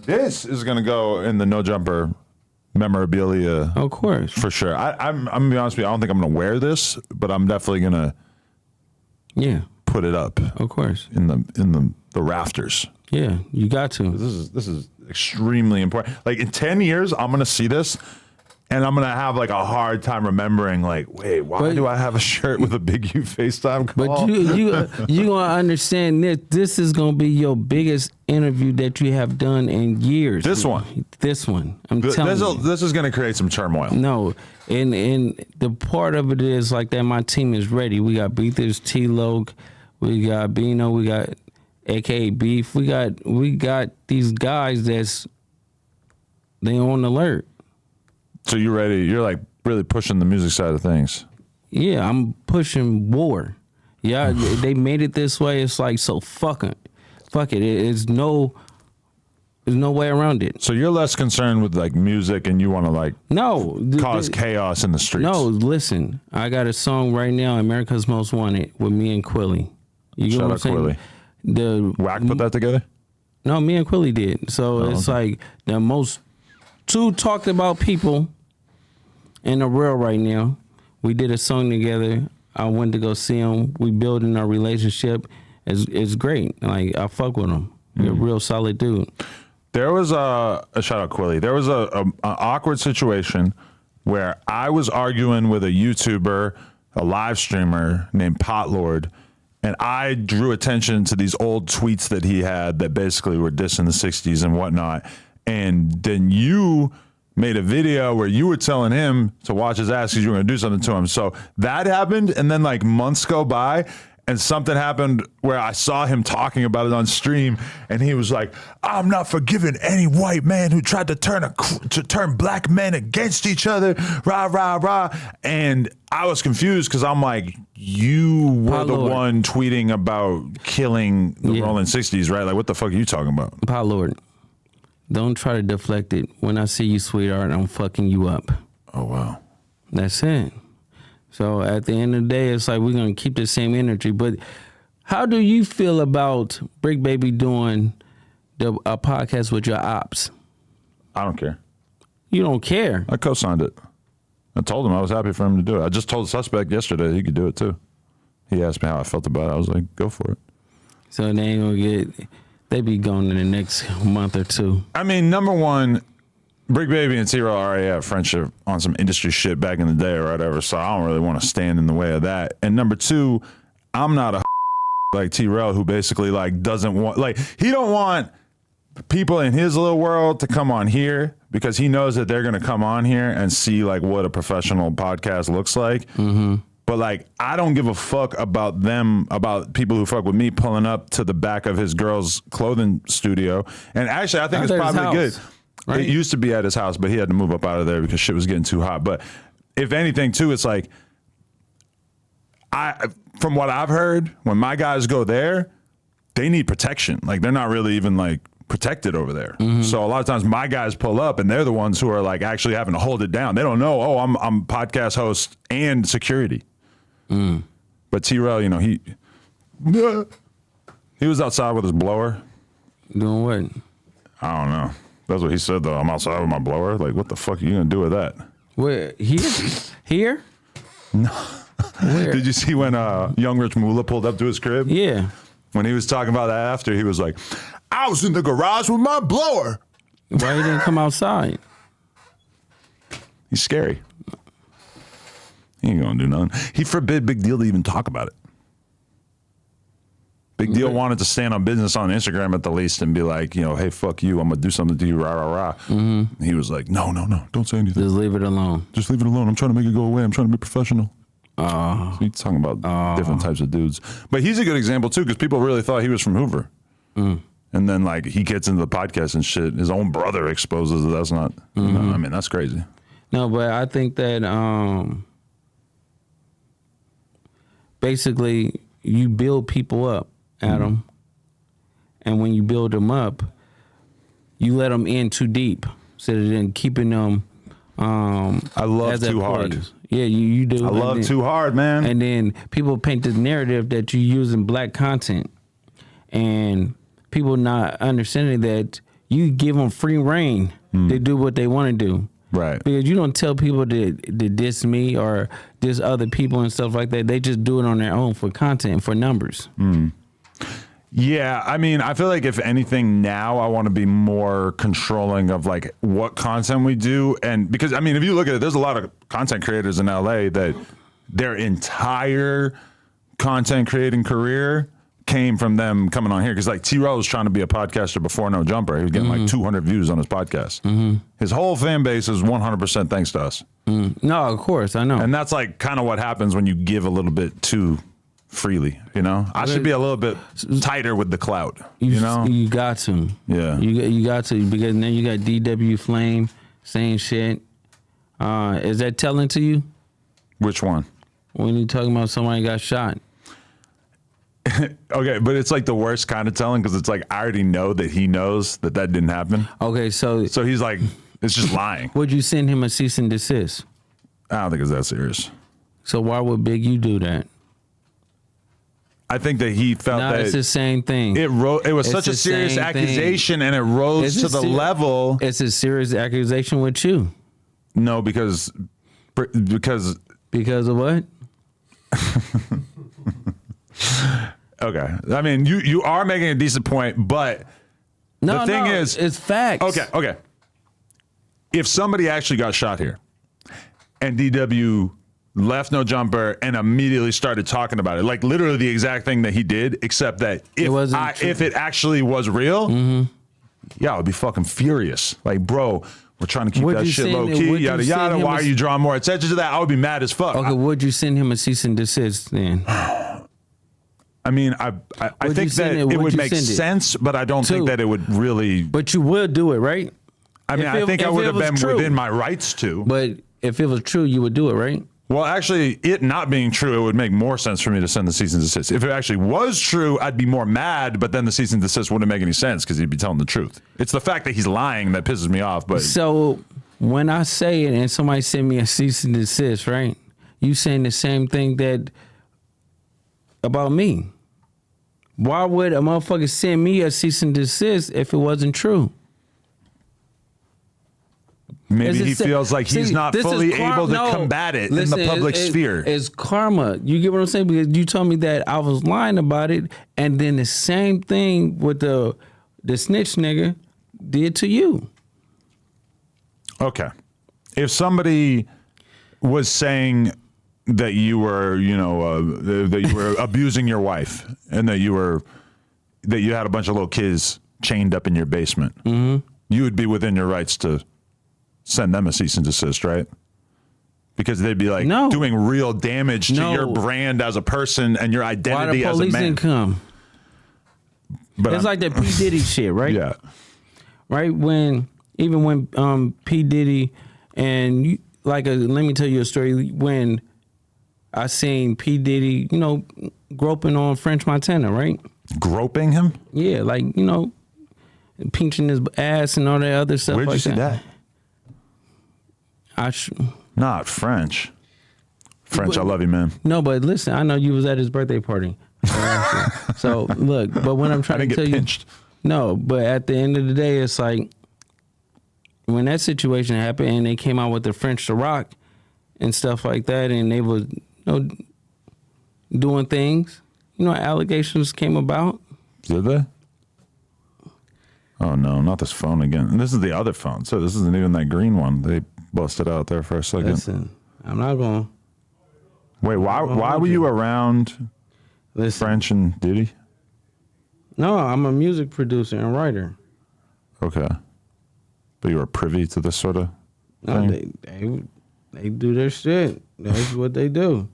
This is going to go in the No Jumper memorabilia.
Of course.
For sure. I'm going to be honest with you. I don't think I'm going to wear this, but I'm definitely going to put it up.
Of course.
In the rafters.
Yeah, you got to.
This is extremely important. Like in 10 years, I'm going to see this and I'm going to have like a hard time remembering like, wait, why do I have a shirt with a Big U FaceTime call?
But you going to understand this is going to be your biggest interview that you have done in years.
This one.
I'm telling you.
This is going to create some turmoil.
No, and the part of it is like that my team is ready. We got Beathers, T-Log, we got Bino, we got AKA Beef. We got these guys they on alert.
So you're ready. You're like really pushing the music side of things.
Yeah, I'm pushing war. Yeah, they made it this way. It's like, so fuck it. There's no way around it.
So you're less concerned with like music and you want to like cause chaos in the streets.
No, listen. I got a song right now, America's Most Wanted, with me and Quilly. You
Shout
know what I'm
out
saying?
Quilly. Wack put that together?
No, me and Quilly did. So it's like the most two talked about people in the world right now. We did a song together. I went to go see him. We building our relationship. It's great. Like, I fuck with him. He's a real solid dude.
There was a shout out Quilly. There was a awkward situation where I was arguing with a YouTuber, a live streamer named Potlord, and I drew attention to these old tweets that he had that basically were dissing the 60s and whatnot. And then you made a video where you were telling him to watch his ass because you were going to do something to him. So that happened, and then like months go by, and something happened where I saw him talking about it on stream, and he was like, "I'm not forgiving any white man who tried to turn black men against each other, rah, rah, rah." And I was confused because I'm like, you were the one tweeting about killing the Rolling 60s, right? Like, what the fuck are you talking about?
Potlord, don't try to deflect it. When I see you, sweetheart, I'm fucking you up.
Oh, wow.
That's it. So at the end of the day, it's like we're going to keep the same energy. But how do you feel about Bricc Baby doing a podcast with your ops?
I don't care.
You don't care?
I co-signed it. I told him I was happy for him to do it. I just told the suspect yesterday he could do it too. He asked me how I felt about it. I was like, go for it.
So they ain't going to they be going in the next month or two.
I mean, number one, Bricc Baby and T-Rail already have friendship on some industry shit back in the day or whatever, so I don't really want to stand in the way of that. And number two, I'm not a like T-Rail who basically like doesn't want, like, he don't want people in his little world to come on here because he knows that they're going to come on here and see like what a professional podcast looks like. Mm-hmm. But like, I don't give a fuck about them, about people who fuck with me pulling up to the back of his girl's clothing studio. And actually, I think it's probably good. Right? It used to be at his house, but he had to move up out of there because shit was getting too hot. But if anything, too, it's like, from what I've heard, when my guys go there, they need protection. Like, they're not really even like protected over there. Mm-hmm. So a lot of times my guys pull up and they're the ones who are like actually having to hold it down. They don't know, oh, I'm podcast host and security. Mm. But T-Rail, you know, he was outside with his blower.
Doing what?
I don't know. That's what he said, though. I'm outside with my blower. Like, what the fuck are you going to do with that?
Where? Here?
No.
Where?
Did you see when young Rich Moolah pulled up to his crib?
Yeah.
When he was talking about that after, he was like, I was in the garage with my blower.
Why he didn't come outside?
He's scary. He ain't going to do nothing. He forbid Big Deal to even talk about it. Big Deal wanted to stand on business on Instagram at the least and be like, you know, hey, fuck you. I'm going to do something to you, rah, rah, rah. Mm-hmm. He was like, no, don't say anything.
Just leave it alone.
Just leave it alone. I'm trying to make it go away. I'm trying to be professional. So he's talking about different types of dudes. But he's a good example, too, because people really thought he was from Hoover. Mm. And then, like, he gets into the podcast and shit. His own brother exposes that that's not, you know, I mean, that's crazy.
No, but I think that basically you build people up, Adam. And when you build them up, you let them in too deep instead of then keeping them.
I love too hard.
Yeah, you do.
I love Too Hard, man.
And then people paint this narrative that you're using black content, and people not understanding that you give them free reign. They do what they want to do.
Right.
Because you don't tell people to diss me or diss other people and stuff like that. They just do it on their own for content, for numbers.
Yeah, I mean, I feel like if anything now, I want to be more controlling of like what content we do. And because, I mean, if you look at it, there's a lot of content creators in LA that their entire content creating career came from them coming on here. Because like T-Rail was trying to be a podcaster before No Jumper. He was getting like 200 views on his podcast. His whole fan base is 100% thanks to us.
No, of course, I know.
And that's like kind of what happens when you give a little bit too freely, you know? I should be a little bit tighter with the clout, you know?
You got to.
Yeah.
You got to, because then you got DW Flame saying shit. Is that telling to you?
Which one?
When you talking about somebody got shot.
Okay, but it's like the worst kind of telling because it's like I already know that he knows that didn't happen.
Okay, so
he's like, it's just lying.
would you send him a cease and desist?
I don't think it's that serious.
So why would Big U do that?
I think that he felt that
it's the same thing.
It was
It's
such a
the
serious
same
accusation, and it rose
It's
to
a
the level.
It's a serious accusation with you.
No, because
Because of what?
okay. I mean, you are making a decent point, but
No,
the thing
no,
is,
it's facts.
okay. If somebody actually got shot here, and DW left No Jumper and immediately started talking about it, like literally the exact thing that he did, except that if it actually was real, yeah, I would be fucking furious. Like, bro, we're trying to keep that shit low key, yada yada. Why are you drawing more attention to that? I would be mad as fuck.
Okay, would you send him a cease and desist then?
I mean, I think that it would make sense, but I don't think that it would really.
But you would do it, right?
I mean, I think I would have been within my rights to.
But if it was true, you would do it, right?
Well, actually, it not being true, it would make more sense for me to send the cease and desist. If it actually was true, I'd be more mad, but then the cease and desist wouldn't make any sense because he'd be telling the truth. It's the fact that he's lying that pisses me off. But
so when I say it and somebody send me a cease and desist, right? You saying the same thing that about me. Why would a motherfucker send me a cease and desist if it wasn't true?
maybe he feels like he's not fully able to combat it in the public sphere.
It's karma. You get what I'm saying? Because you told me that I was lying about it, and then the same thing with the snitch nigga did to you.
Okay. If somebody was saying that you were, that you were abusing your wife and that you had a bunch of little kids chained up in your basement, you would be within your rights to send them a cease and desist, right? Because they'd be like doing real damage to your brand as a person and your identity as a man. Why the police didn't come? But
it's like that P. Diddy shit, right?
Yeah.
Right? Even when P. Diddy and let me tell you a story. When I seen P. Diddy, groping on French Montana, right?
Groping him?
Yeah, pinching his ass and all that other stuff.
Where'd you see that? Not French. I love you, man.
No, but listen, I know you was at his birthday party. So look, but when I'm trying to tell
pinched.
you, no, but at the end of the day, it's like when that situation happened and they came out with the French to rock and stuff like that, and they was doing things, allegations came about.
Did they? Oh no, not this phone again. And this is the other phone, so this isn't even that green one. They busted out there for a second.
Listen, I'm not going.
Wait, why were you around French and Diddy?
No, I'm a music producer and writer.
Okay. But you were privy to this sort of thing?
No, they do their shit. That's what they do.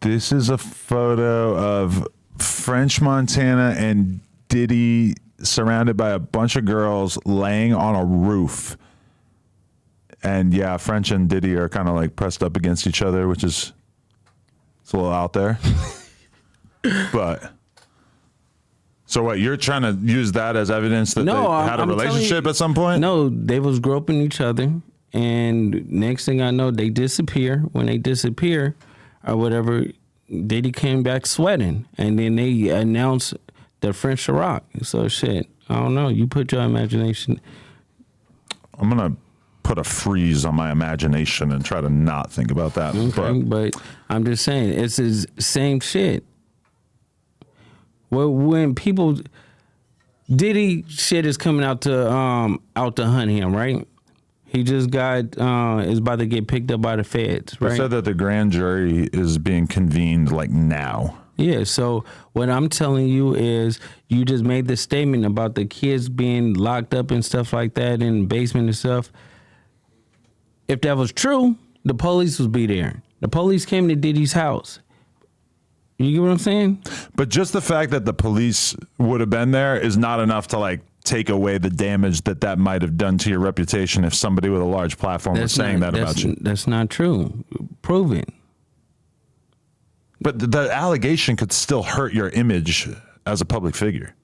This is a photo of French Montana and Diddy surrounded by a bunch of girls laying on a roof. And yeah, French and Diddy are kind of like pressed up against each other, which is it's a little out there. But So what? You're trying to use that as evidence that they had a relationship at some point?
No, they was groping each other, and next thing I know, they disappear. When they disappear, or whatever, Diddy came back sweating, and then they announced the French Ciroc. So shit, I don't know. You put your imagination.
I'm gonna put a freeze on my imagination and try to not think about that.
Okay, but I'm just saying, it's the same shit. Well, when people Diddy shit is coming out to hunt him, right? He just got is about to get picked up by the feds, right?
They said that the grand jury is being convened like now.
Yeah, so what I'm telling you is you just made the statement about the kids being locked up and stuff like that in the basement and stuff. If that was true, the police would be there. The police came to Diddy's house. You get what I'm saying?
But just the fact that the police would have been there is not enough to like take away the damage that might have done to your reputation if somebody with a large platform was saying that about you.
That's not true. Prove it.
But the allegation could still hurt your image as a public figure.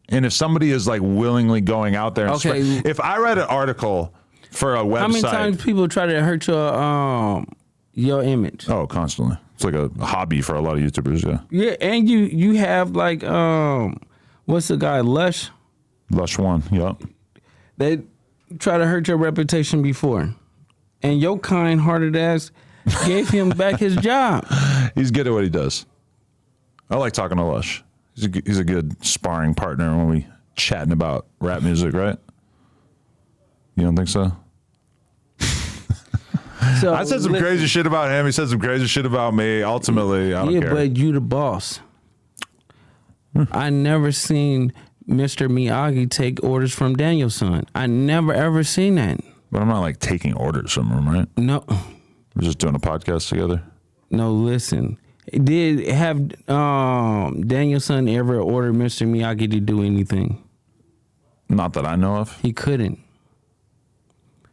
And if somebody is like willingly going out there and if I read an article for a website.
How many times people try to hurt your image?
Oh, constantly. It's like a hobby for a lot of YouTubers, yeah.
Yeah, and you have like what's the guy, Lush?
Lush One, yep.
They try to hurt your reputation before. And your kind-hearted ass gave him back his job.
He's good at what he does. I like talking to Lush. He's a good sparring partner when we chatting about rap music, right? You don't think so?
So
I said some crazy shit about him. He said some crazy shit about me. Ultimately, I don't care.
Yeah, but you the boss. I never seen Mr. Miyagi take orders from Danielson. I never ever seen that.
But I'm not like taking orders from him, right?
No.
We're just doing a podcast together.
No, listen. Did have Danielson ever ordered Mr. Miyagi to do anything?
Not that I know of.
He couldn't.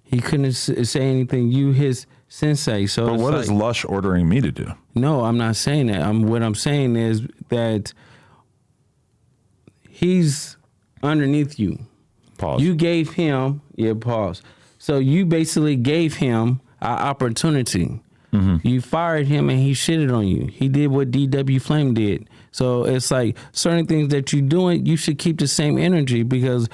He couldn't say anything. You his sensei. So
but what is Lush ordering me to do?
No, I'm not saying that. What I'm saying is that he's underneath you.
Pause.
You gave him, pause. So you basically gave him an opportunity. Mm-hmm. You fired him and he shitted on you. He did what DW Flame did. So it's like certain things that you're doing, you should keep the same energy because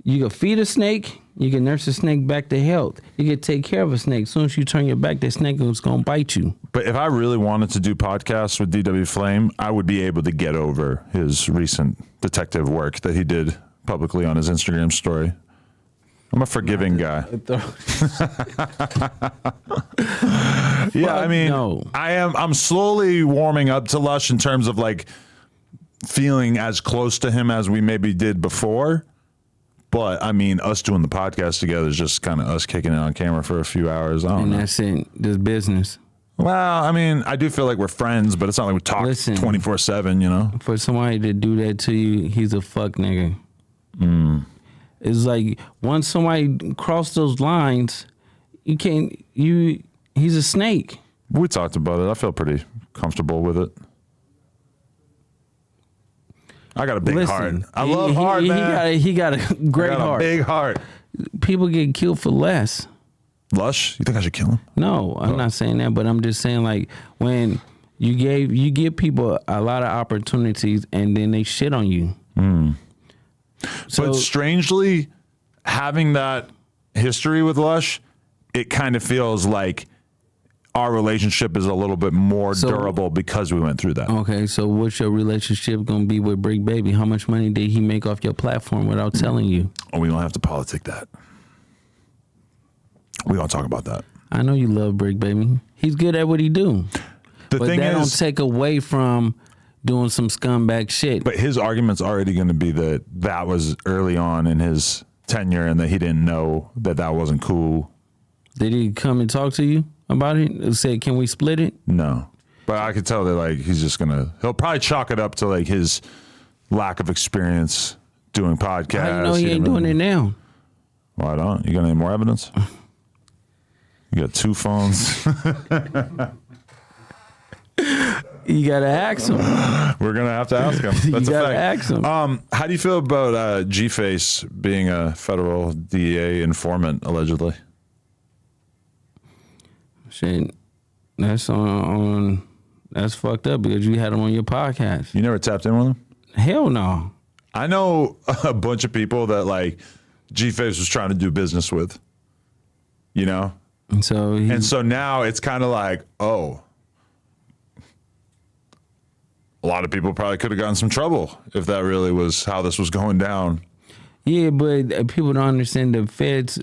you can feed a snake, you can nurse a snake back to health. You can take care of a snake. As soon as you turn your back, that snake is going to bite you.
But if I really wanted to do podcasts with DW Flame, I would be able to get over his recent detective work that he did publicly on his Instagram story. I'm a forgiving guy. Yeah, I mean, no. I'm slowly warming up to Lush in terms of like feeling as close to him as we maybe did before. But I mean, us doing the podcast together is just kind of us kicking it on camera for a few hours. I don't know.
That's it. This business.
Well, I mean, I do feel like we're friends, but it's not like we talk 24/7, you know?
For somebody to do that to you, he's a fuck nigga. It's like once somebody crossed those lines, you can't, he's a snake.
We talked about it. I feel pretty comfortable with it. I got a big heart. I love heart, man.
He got a great heart.
Big heart.
People get killed for less.
Lush? You think I should kill him?
No, I'm not saying that, but I'm just saying like when you give people a lot of opportunities and then they shit on you.
So, but strangely, having that history with Lush, it kind of feels like our relationship is a little bit more durable because we went through that.
Okay, so what's your relationship going to be with Bricc Baby? How much money did he make off your platform without telling you?
Oh, we don't have to politic that. We don't talk about that.
I know you love Bricc Baby. He's good at what he do.
The thing is,
don't take away from doing some scumbag shit.
But his argument's already going to be that was early on in his tenure and that he didn't know that wasn't cool.
Did he come and talk to you about it? Say, can we split it?
No. But I could tell that like he'll probably chalk it up to like his lack of experience doing podcasts.
How you know he ain't doing it now?
Why don't? You got any more evidence? You got 2 phones.
You gotta ask him.
We're gonna have to ask him.
You
That's a
gotta
fact.
ask him.
How do you feel about G-Face being a federal DEA informant allegedly?
Shit, that's on. That's fucked up because you had him on your podcast.
You never tapped in with him?
Hell no.
I know a bunch of people that like G-Face was trying to do business with. You know,
And so
now it's kind of like, oh, a lot of people probably could have gotten some trouble if that really was how this was going down.
yeah, but people don't understand the feds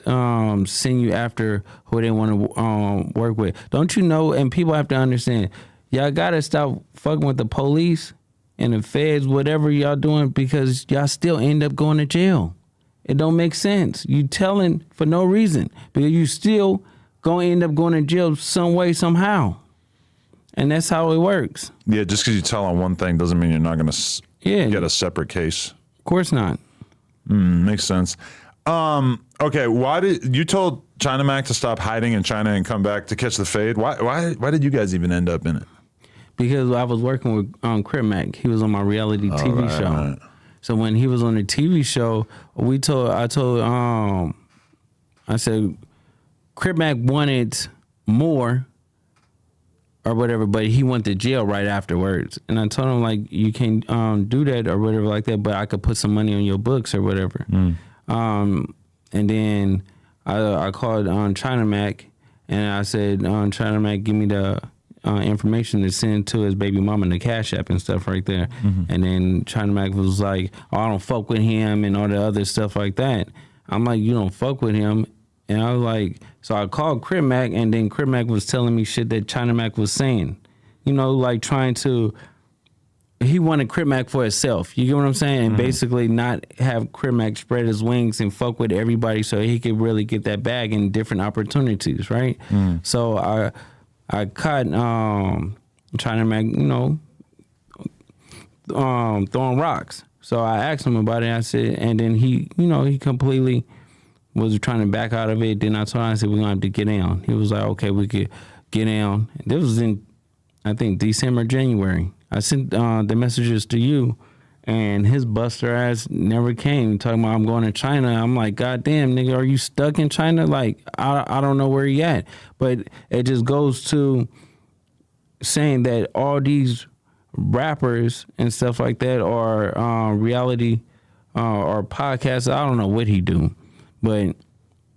send you after who they want to work with. Don't you know? And people have to understand, y'all gotta stop fucking with the police and the feds, whatever y'all doing, because y'all still end up going to jail. It don't make sense. You telling for no reason because you still gonna end up going to jail some way, somehow. And that's how it works.
Yeah, just because you tell on one thing doesn't mean you're not going to get a separate case.
Of course not.
Makes sense. Okay, why did you told China Mac to stop hiding in China and come back to catch the fade? Why did you guys even end up in it?
Because I was working with Crip Mac. He was on my reality TV show.
Right.
So when he was on the TV show, I said, Crip Mac wanted more or whatever, but he went to jail right afterwards. And I told him, like, you can't do that or whatever like that, but I could put some money on your books or whatever. And then I called China Mac and I said, China Mac, give me the information to send to his baby mama in the Cash App and stuff right there. And then China Mac was like, oh, I don't fuck with him and all the other stuff like that. I'm like, you don't fuck with him. And I was like, so I called Crip Mac, and then Crip Mac was telling me shit that China Mac was saying. You know, like he wanted Crip Mac for himself. You get what I'm saying? And basically not have Crip Mac spread his wings and fuck with everybody so he could really get that bag in different opportunities, right? So I caught China Mac, you know, throwing rocks. So I asked him about it. I said, and then he, you know, he completely was trying to back out of it. Then I told him, I said, we're going to have to get down. He was like, okay, we could get down. This was in, I think, December, January. I sent the messages to you, and his buster ass never came, talking about I'm going to China. I'm like, God damn, nigga, are you stuck in China? Like, I don't know where he at. But it just goes to saying that all these rappers and stuff like that are reality or podcasts. I don't know what he do, but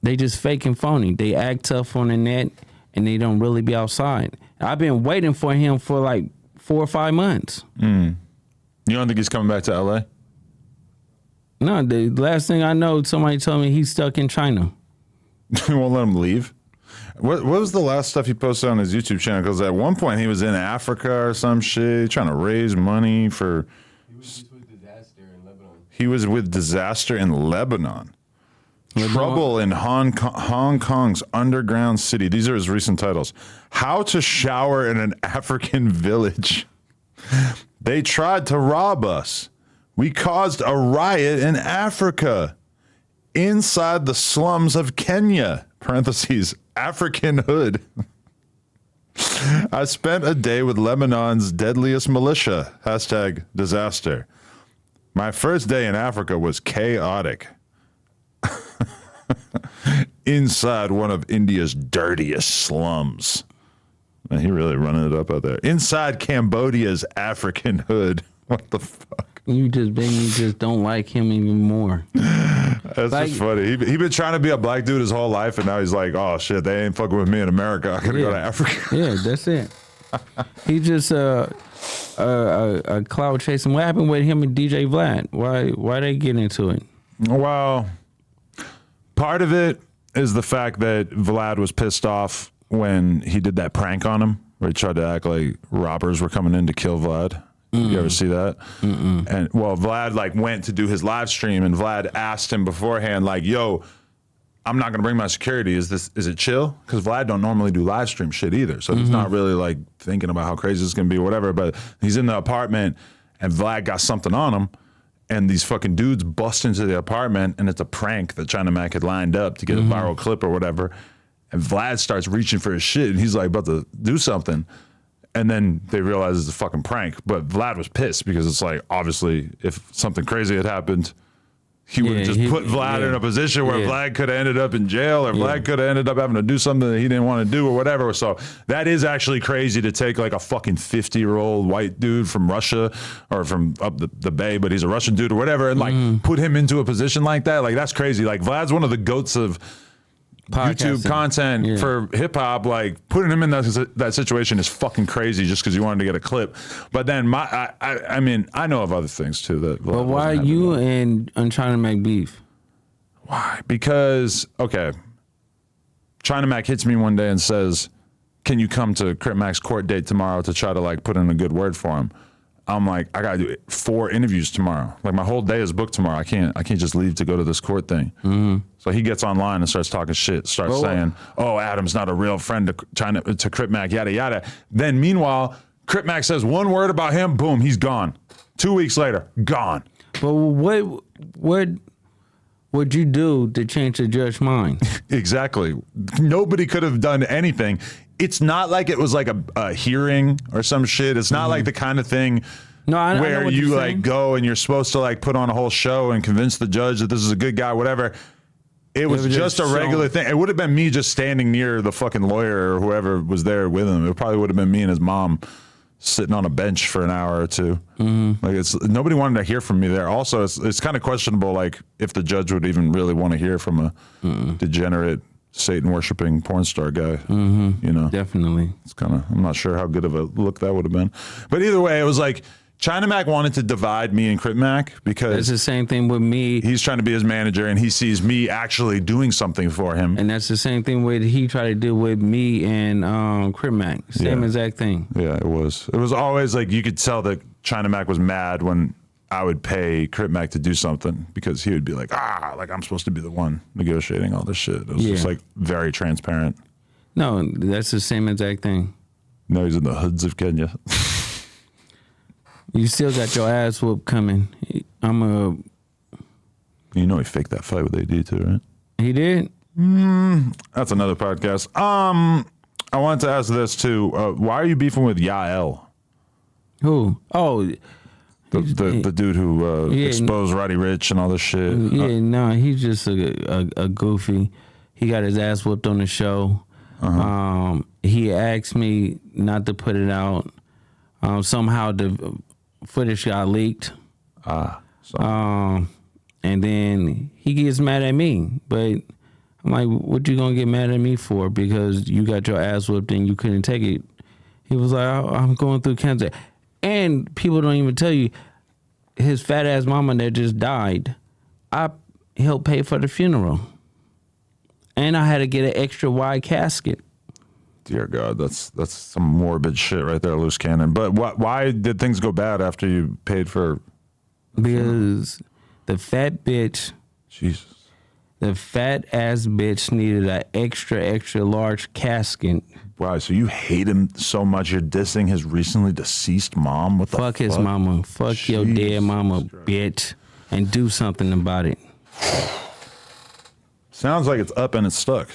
they just fake and phony. They act tough on the net, and they don't really be outside. I've been waiting for him for like 4 or 5 months.
You don't think he's coming back to LA?
No, the last thing I know, somebody told me he's stuck in China.
You won't let him leave? What was the last stuff he posted on his YouTube channel? Because at one point he was in Africa or some shit, trying to raise money for... He was with disaster in Lebanon. Trouble in Hong Kong's underground city. These are his recent titles. How to shower in an African village. They tried to rob us. We caused a riot in Africa. Inside the slums of Kenya. Parentheses, African hood. I spent a day with Lebanon's deadliest militia. Hashtag disaster. My first day in Africa was chaotic. Inside one of India's dirtiest slums. Man, he really running it up out there. Inside Cambodia's African hood. What the fuck?
You just don't like him even more.
That's
like,
just funny. He been trying to be a black dude his whole life, and now he's like, oh shit, they ain't fucking with me in America. I gotta go to Africa.
Yeah, that's it. He just a cloud chasing. What happened with him and DJ Vlad? Why they get into it?
Well, part of it is the fact that Vlad was pissed off when he did that prank on him, where he tried to act like robbers were coming in to kill Vlad. You ever see that? And well, Vlad like went to do his live stream, and Vlad asked him beforehand, like, "Yo, I'm not gonna bring my security. Is it chill?" Because Vlad don't normally do live stream shit either, so he's not really like thinking about how crazy it's gonna be or whatever. But he's in the apartment, and Vlad got something on him, and these fucking dudes bust into the apartment, and it's a prank that China Mac had lined up to get a viral clip or whatever. And Vlad starts reaching for his shit, and he's like about to do something. And then they realize it's a fucking prank. But Vlad was pissed because it's like, obviously, if something crazy had happened, he would have just put Vlad in a position where Vlad could have ended up in jail, or Vlad could have ended up having to do something that he didn't want to do or whatever. So that is actually crazy to take like a fucking 50-year-old white dude from Russia or from up the Bay, but he's a Russian dude or whatever, and like put him into a position like that. Like, that's crazy. Like, Vlad's one of the goats of YouTube content for hip hop. Like, putting him in that situation is fucking crazy just because you wanted to get a clip. But then I mean, I know of other things too that.
But why are you and China Mac beef?
Why? Because China Mac hits me one day and says, "Can you come to Crip Mac's court date tomorrow to try to like put in a good word for him?" I'm like, I gotta do 4 interviews tomorrow. Like, my whole day is booked tomorrow. I can't just leave to go to this court thing. So he gets online and starts talking shit, starts saying, "Oh, Adam's not a real friend to Crip Mac, yada yada." Then meanwhile, Crip Mac says one word about him, boom, he's gone. 2 weeks later, gone.
But what would you do to change the judge's mind?
Exactly. Nobody could have done anything. It's not like it was like a hearing or some shit. It's not like the kind of thing where you like go and you're supposed to like put on a whole show and convince the judge that this is a good guy, whatever. It was just a regular thing. It would have been me just standing near the fucking lawyer or whoever was there with him. It probably would have been me and his mom sitting on a bench for an hour or two. Like, nobody wanted to hear from me there. Also, it's kind of questionable, like, if the judge would even really want to hear from a degenerate Satan worshiping porn star guy. You know,
definitely.
It's kind of, I'm not sure how good of a look that would have been. But either way, it was like China Mac wanted to divide me and Crip Mac because
it's the same thing with me.
He's trying to be his manager and he sees me actually doing something for him.
And that's the same thing with he tried to do with me and Crip Mac. Same exact thing.
Yeah, it was. It was always like, you could tell that China Mac was mad when I would pay Crip Mac to do something because he would be like, like, I'm supposed to be the one negotiating all this shit. It was just like very transparent.
No, that's the same exact thing.
No, he's in the hoods of Kenya.
You still got your ass whooped coming.
You know he faked that fight with AD too, right?
He did?
That's another podcast. I wanted to ask this too. Why are you beefing with Yael?
Who? Oh,
the dude who exposed Roddy Ricch and all this shit.
Yeah, no, he's just a goofy. He got his ass whooped on the show. He asked me not to put it out. Somehow the footage got leaked. And then he gets mad at me. But I'm like, what you gonna get mad at me for? Because you got your ass whooped and you couldn't take it. He was like, I'm going through cancer. And people don't even tell you, his fat ass mama that just died, I helped pay for the funeral. And I had to get an extra wide casket.
Dear God, that's some morbid shit right there, Luce Cannon. But why did things go bad after you paid for?
Because the fat bitch, the fat ass bitch needed an extra large casket.
Wow, so you hate him so much you're dissing his recently deceased mom? What the fuck?
Fuck his mama. Fuck your dead mama, bitch. And do something about it.
Sounds like it's up and it's stuck.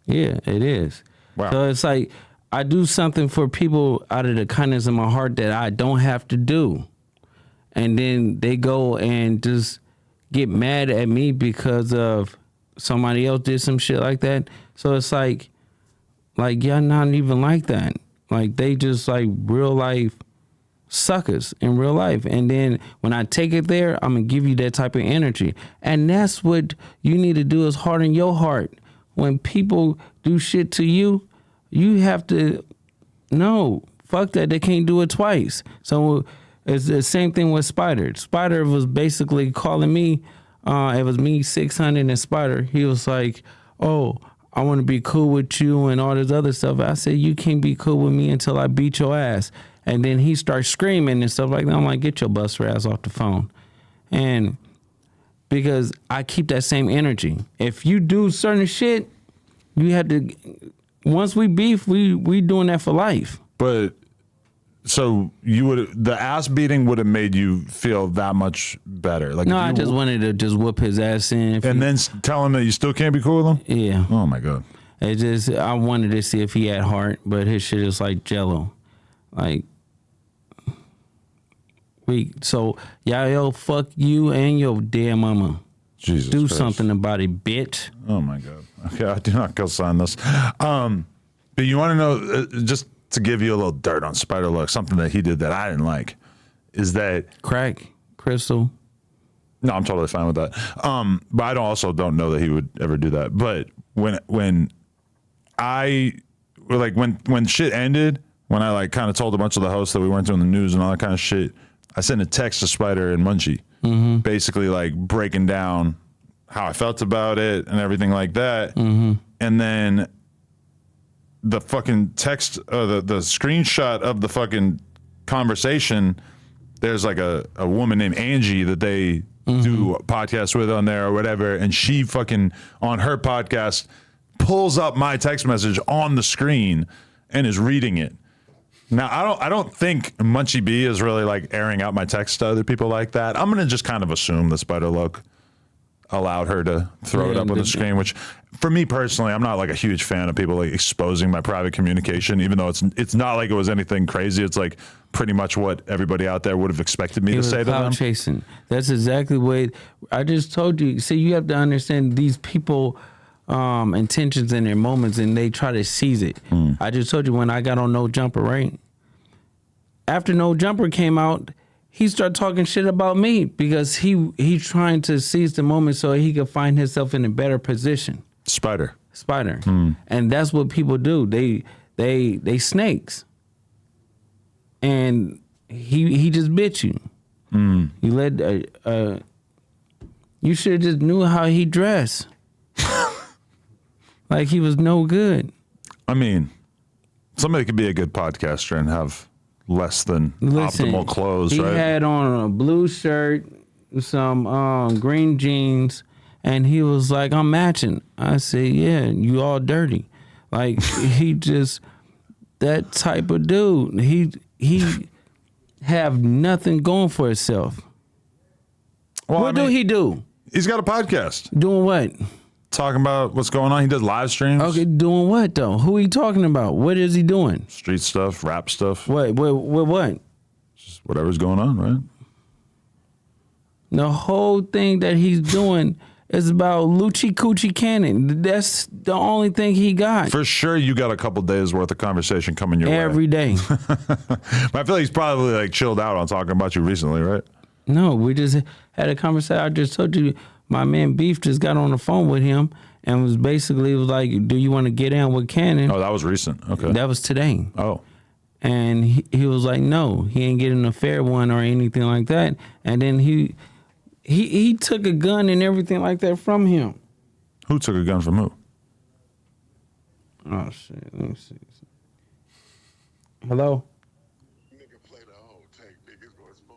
Yeah, it is.
Wow.
So it's like, I do something for people out of the kindness of my heart that I don't have to do. And then they go and just get mad at me because of somebody else did some shit like that. So it's like y'all not even like that. Like, they just like real life suckers in real life. And then when I take it there, I'm going to give you that type of energy. And that's what you need to do, is harden your heart. When people do shit to you, you have to, no, fuck that. They can't do it twice. So it's the same thing with Spider. Spider was basically calling me, it was me, 600, and Spider. He was like, oh, I want to be cool with you and all this other stuff. I said, you can't be cool with me until I beat your ass. And then he starts screaming and stuff like that. I'm like, get your buster ass off the phone. And because I keep that same energy. If you do certain shit, you have to, once we beef, we doing that for life.
But so the ass beating would have made you feel that much better. Like,
no, I just wanted to just whoop his ass in.
And then tell him that you still can't be cool with him?
Yeah.
Oh my God.
I wanted to see if he had heart, but his shit is like jello. Like, so yo, fuck you and your dead mama.
Jesus
Do
Christ.
something about it, bitch.
Oh my God. Okay, I do not co-sign this. But you want to know, just to give you a little dirt on Spider Look, something that he did that I didn't like, is that
Crack, crystal.
no, I'm totally fine with that. But I also don't know that he would ever do that. But when shit ended, when I like kind of told a bunch of the hosts that we weren't doing the news and all that kind of shit, I sent a text to Spider and Munchie, basically like breaking down how I felt about it and everything like that. And then the fucking text, the screenshot of the fucking conversation, there's like a woman named Angie that they do a podcast with on there or whatever, and she fucking on her podcast pulls up my text message on the screen and is reading it. Now I don't think Munchie B is really like airing out my text to other people like that. I'm gonna just kind of assume that Spider Look allowed her to throw it up on the screen, which for me personally, I'm not like a huge fan of people like exposing my private communication, even though it's not like it was anything crazy. It's like pretty much what everybody out there would have expected me to say to them.
Clout chasing. That's exactly what I just told you. See, you have to understand these people intentions in their moments, and they try to seize it. I just told you when I got on No Jumper, right? After No Jumper came out, he started talking shit about me because he's trying to seize the moment so he could find himself in a better position.
Spider.
And that's what people do. They snakes. And he just bit you. You let you should have just knew how he dressed. Like he was no good.
I mean, somebody could be a good podcaster and have less than optimal clothes, right?
He had on a blue shirt, some green jeans, and he was like, I'm matching. I said, yeah, you all dirty. Like he just that type of dude. He have nothing going for himself.
Well,
What do he do?
He's got a podcast
Doing what?
talking about what's going on. He does live streams.
Okay, doing what though? Who he talking about? What is he doing?
Street stuff, rap stuff,
What?
just whatever's going on, right?
The whole thing that he's doing is about Luce Cannon. That's the only thing he got.
For sure, you got a couple days worth of conversation coming your way.
Every day.
But I feel like he's probably like chilled out on talking about you recently, right?
No, we just had a conversation. I just told you, my man Beef just got on the phone with him and was like, do you want to get in with Cannon?
Oh, that was recent. Okay.
That was today.
Oh.
And he was like, no, he ain't getting a fair one or anything like that. And then he took a gun and everything like that from him.
Who took a gun from who?
Oh, shit. Let me see. Hello?
Nigga play the whole tape, niggas gonna expose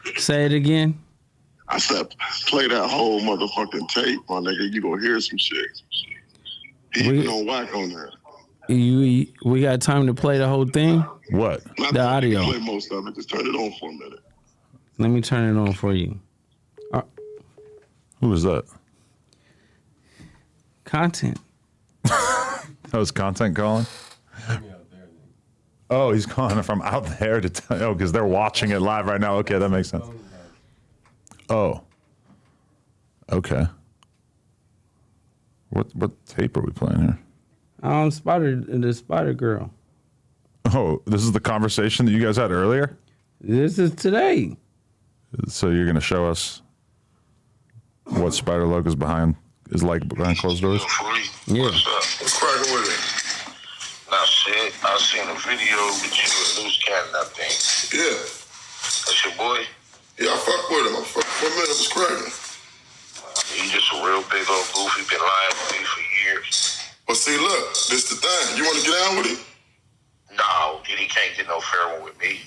his head.
Say it again.
I said, play that whole motherfucking tape, my nigga. You gonna hear some shit. He gonna whack on there.
We got time to play the whole thing?
What?
Not
The
that you
audio.
can play most of it. Just turn it on for a minute.
Let me turn it on for you.
Who was that?
Content.
That was content calling? Oh, he's calling from out there to tell. Oh, because they're watching it live right now. Okay, that makes sense. Oh. Okay. What tape are we playing here?
The Spider Girl.
Oh, this is the conversation that you guys had earlier?
This is today.
So you're gonna show us what Spider Look is behind closed doors?
Yeah.
What's up?
What's cracking with it?
Now, shit, I seen a video with you and Luce Cannon, I think.
Yeah.
That's your boy?
Yeah, I fuck with him. I fuck for a minute. What's cracking?
He just a real big old goofy, been lying to me for years.
But see, look, this the thing. You want to get down with him?
No, he can't get no fair one with me.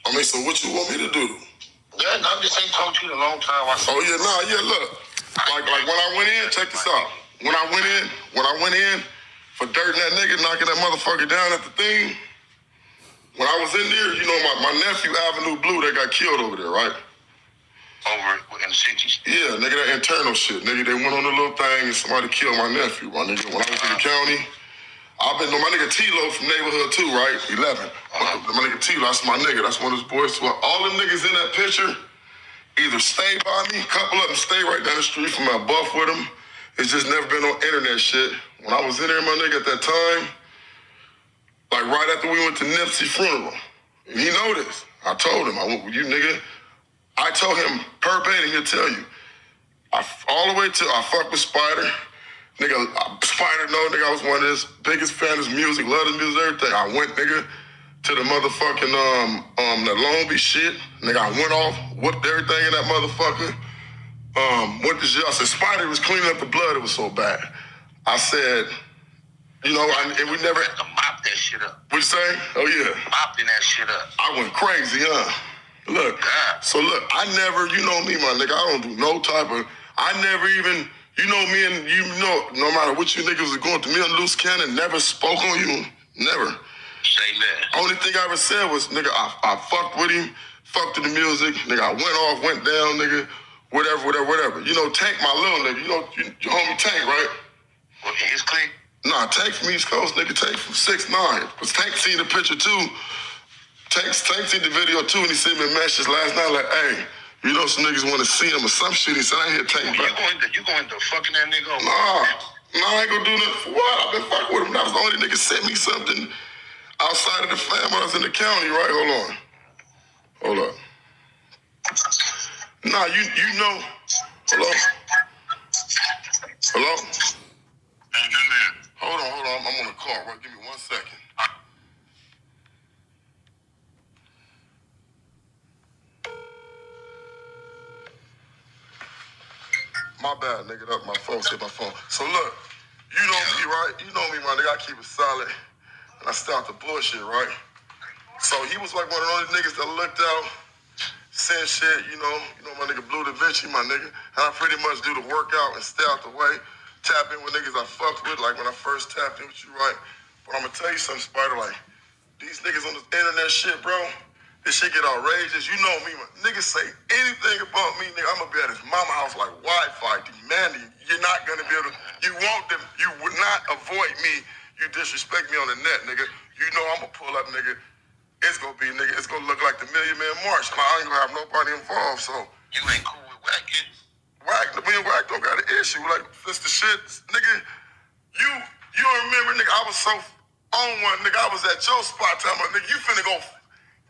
I mean, so what you want me to do?
Yeah, I just ain't talked to you in a long time.
Oh yeah, look. Like when I went in, check this out. When I went in for dirting that nigga, knocking that motherfucker down at the thing. When I was in there, you know, my nephew Avenue Blue, they got killed over there, right?
Over in the cities.
Yeah, nigga, that internal shit. Nigga, they went on a little thing and somebody killed my nephew, my nigga. When I was in the county, I've been my nigga T-Lo from Neighborhood 2, right? 11. My nigga T-Lo, that's my nigga. That's one of his boys too. All them niggas in that picture either stay by me, a couple of them stay right down the street from my buff with them. It's just never been on internet shit. When I was in there, my nigga, at that time, like right after we went to Nipsey's funeral, and he know this. I told him, I went with you, nigga. I told him verbatim, he'll tell you. All the way till I fucked with Spider. Nigga, Spider know, nigga, I was one of his biggest fans of his music, love his music, everything. I went, nigga, to the motherfucking, that Long Beach shit. Nigga, I went off, whooped everything in that motherfucker. Went to jail. I said, Spider was cleaning up the blood, it was so bad. I said, you know, and we never...
To mop that shit up.
What you say? Oh, yeah.
Mopping that shit up.
I went crazy, huh? Look, so look, I never, you know me, my nigga, I don't do no type of, I never even, you know me and you know, no matter what you niggas was going through, me and Luce Cannon never spoke on you, never.
Say that.
Only thing I ever said was, nigga, I fucked with him, fucked with the music, nigga, I went off, went down, nigga, whatever. You know, Tank, my little nigga, you know, your homie Tank, right?
Well, his clique?
Nah, Tank from East Coast, nigga, Tank from 6'9". Cause Tank seen the picture too. Tank seen the video too, and he sent me a message last night like, hey, you know some niggas want to see him or some shit. He said, I ain't here Tank back.
You going to fucking that nigga over?
Nah, I ain't gonna do nothing for what? I've been fucking with him. That was the only nigga sent me something outside of the fam when I was in the county, right? Hold on. Nah, you know. Hello? Hold on. I'm on the call, right? Give me 1 second. My bad, nigga. That's my phone. Hit my phone. So look, you know me, right? You know me, my nigga. I keep it solid, and I stop the bullshit, right? So he was like one of those niggas that looked out, said shit, you know my nigga Blue Da Vinci, my nigga. And I pretty much do the workout and stay out the way, tap in with niggas I fucked with, like when I first tapped in with you, right? But I'm gonna tell you something, Spider, like, these niggas on this internet shit, bro, this shit get outrageous. You know me, man. Niggas say anything about me, nigga, I'm gonna be at his mama house like Wi-Fi, demanding. You're not gonna be able to, you want them, you would not avoid me. You disrespect me on the net, nigga. You know I'm gonna pull up, nigga. It's gonna be, nigga, it's gonna look like the Million Man March. And I ain't gonna have nobody involved, so.
You ain't cool with Wack,
Me and Wack don't got an issue. Like, this the shit, nigga. You don't remember, nigga, I was so on one, nigga. I was at your spot telling my nigga, you finna go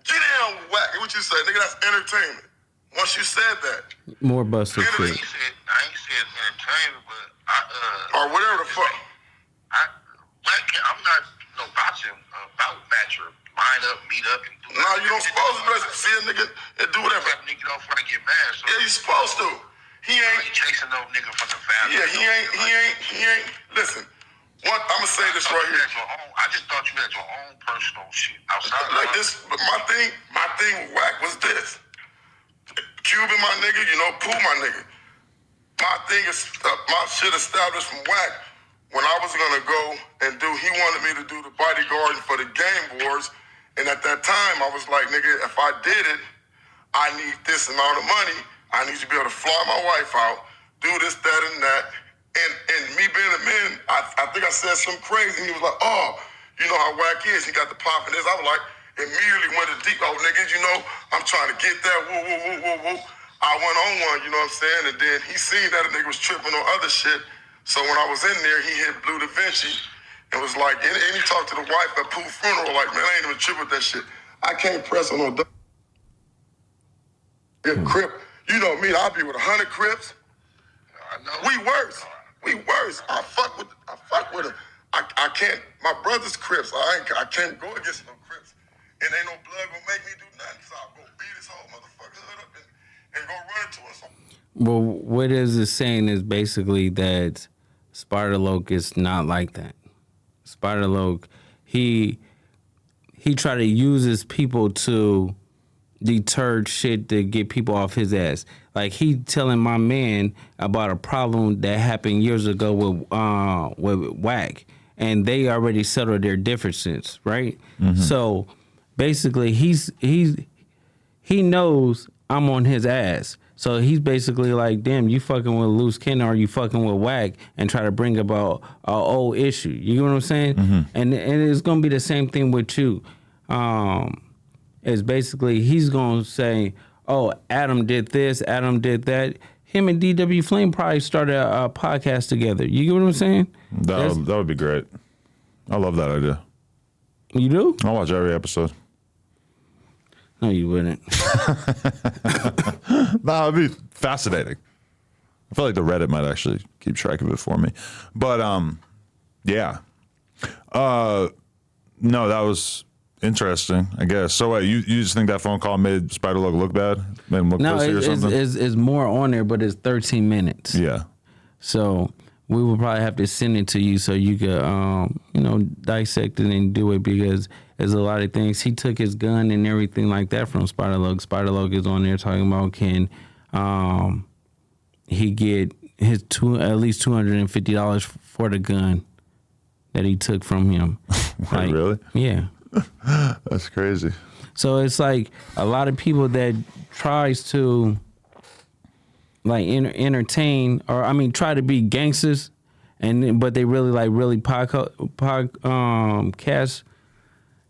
get down with Wack. What you say, nigga, that's entertainment. Once you said that.
More Buster
Nigga,
shit.
I ain't said entertainment, but
or whatever the fuck.
I'm not no boxing about match or line up, meet up, and do
Nah, you don't supposed to do that. See a nigga and do whatever.
That nigga don't fucking get mad. So
Yeah, you supposed to. He ain't.
you chasing no nigga from the family.
Yeah, he ain't. Listen, I'ma say this right here.
I just thought you had your own personal shit outside.
Like this, but my thing with Wack was this. Cuban, my nigga, you know, Pooh, my nigga. My thing is, my shit established from Wack. When I was gonna go and he wanted me to do the bodyguard for the game boards. And at that time, I was like, nigga, if I did it, I need this amount of money. I need to be able to fly my wife out, do this, that, and that. And me being a man, I think I said something crazy. And he was like, oh, you know how Wack is. He got the pop in this. I was like, immediately went to deep. Oh, niggas, you know, I'm trying to get that. Woo. I went on one, you know what I'm saying? And then he seen that a nigga was tripping on other shit. So when I was in there, he hit Blue Da Vinci and was like, and he talked to the wife at Pooh funeral, like, man, I ain't even tripping with that shit. I can't press on no Crip. You know me, I'll be with 100 Crips.
I know.
We worse. I fuck with them. I can't, my brother's Crips. I can't go against no Crips. And ain't no blood gonna make me do nothing. So I'll go beat this whole motherfucker hood up and go run into us.
Well, what is it saying is basically that Spider-Loc is not like that. Spider-Loc, he try to use his people to deter shit to get people off his ass. Like he telling my man about a problem that happened years ago with Wack, and they already settled their differences, right? Mm-hmm. So basically, he knows I'm on his ass. So he's basically like, damn, you fucking with Luce Cannon or you fucking with Whack and try to bring about an old issue. You know what I'm saying?
Mm-hmm.
And it's gonna be the same thing with you. It's basically he's gonna say, oh, Adam did this, Adam did that. Him and DW Flame probably started a podcast together. You get what I'm saying?
That would be great. I love that idea.
You do?
I'll watch every episode.
No, you wouldn't.
No, it'd be fascinating. I feel like the Reddit might actually keep track of it for me. But yeah. No, that was interesting, I guess. So what, you just think that phone call made Spider-Loc look bad? Made him look pussy or something?
It's more on there, but it's 13 minutes.
Yeah.
So we will probably have to send it to you so you could, dissect it and do it because there's a lot of things. He took his gun and everything like that from Spider-Loc. Spider-Loc is on there talking about can he get his at least $250 for the gun that he took from him.
Wait, really?
Yeah.
That's crazy.
So it's like a lot of people that tries to like entertain or try to be gangsters, but they really podcast.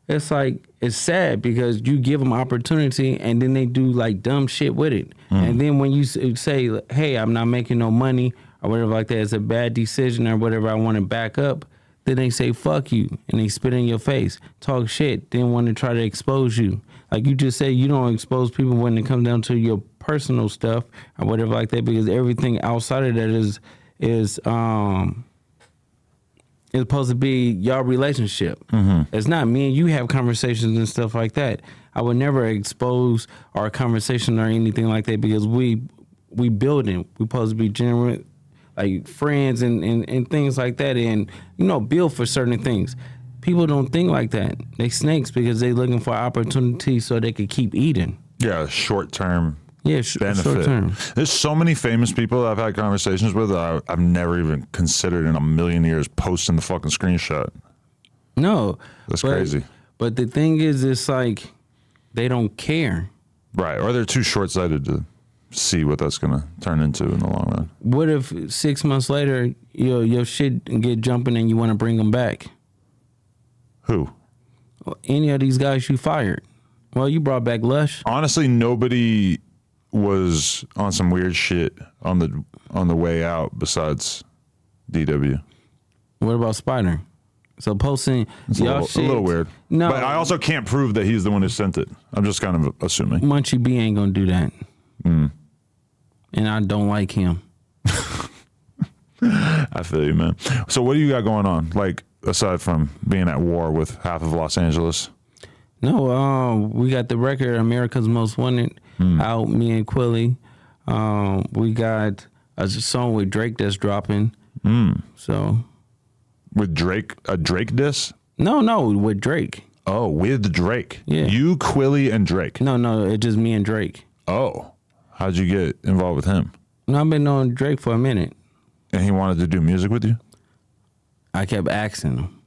It's like it's sad because you give them opportunity and then they do like dumb shit with it. And then when you say, "Hey, I'm not making no money" or whatever like that, it's a bad decision or whatever, I want to back up. Then they say, fuck you, and they spit in your face, talk shit, then want to try to expose you. Like you just say, you don't expose people when it comes down to your personal stuff or whatever like that, because everything outside of that is supposed to be y'all relationship. It's not me and you have conversations and stuff like that. I would never expose our conversation or anything like that because we building. We supposed to be genuine, like friends and things like that, and build for certain things. People don't think like that. They snakes because they looking for opportunity so they could keep eating.
Yeah, short term.
Yeah,
benefit.
Short term.
There's so many famous people that I've had conversations with that I've never even considered in a million years posting the fucking screenshot.
No,
That's crazy.
But the thing is, it's like they don't care.
Right, or they're too short-sighted to see what that's gonna turn into in the long run.
What if 6 months later your shit get jumping and you want to bring them back?
Who?
Any of these guys you fired? Well, you brought back Lush.
Honestly, nobody was on some weird shit on the way out besides DW.
What about Spider? So posting y'all shit,
a little weird.
No,
but I also can't prove that he's the one who sent it. I'm just kind of assuming.
Munchie B ain't gonna do that. And I don't like him.
I feel you, man. So what do you got going on? Like, aside from being at war with half of Los Angeles?
No, we got the record America's Most Wanted out, me and Quilly. We got a song with Drake that's dropping. So
With Drake, a Drake diss?
No, with Drake.
Oh, with Drake.
Yeah.
You, Quilly, and Drake.
No, it's just me and Drake.
Oh. How'd you get involved with him?
No, I've been knowing Drake for a minute.
And he wanted to do music with you?
I kept asking him.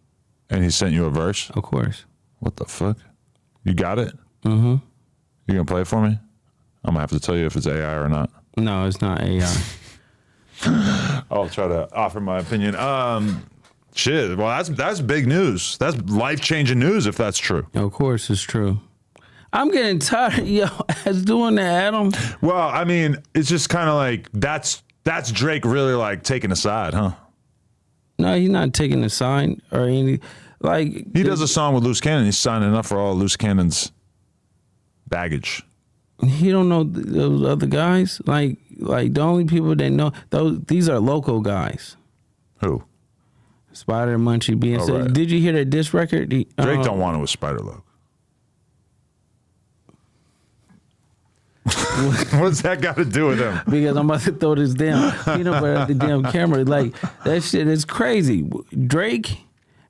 And he sent you a verse?
Of course.
What the fuck? You got it?
Mm-hmm.
You gonna play it for me? I'm gonna have to tell you if it's AI or not.
No, it's not AI.
I'll try to offer my opinion. Shit. Well, that's big news. That's life-changing news if that's true.
Of course, it's true. I'm getting tired, as doing that, Adam.
Well, I mean, it's just kind of like that's Drake really like taking a side, huh?
No, he's not taking a sign or any. Like
He does a song with Luce Cannon. He's signing up for all Luce Cannon's baggage.
He don't know those other guys. Like the only people that know these are local guys.
Who?
Spider, Munchie, being
Oh,
said.
right.
Did you hear that diss record?
Drake don't want it with Spider-Loc. What's that got to do with him?
Because I'm about to throw this damn peanut butter at the damn camera. Like, that shit is crazy. Drake,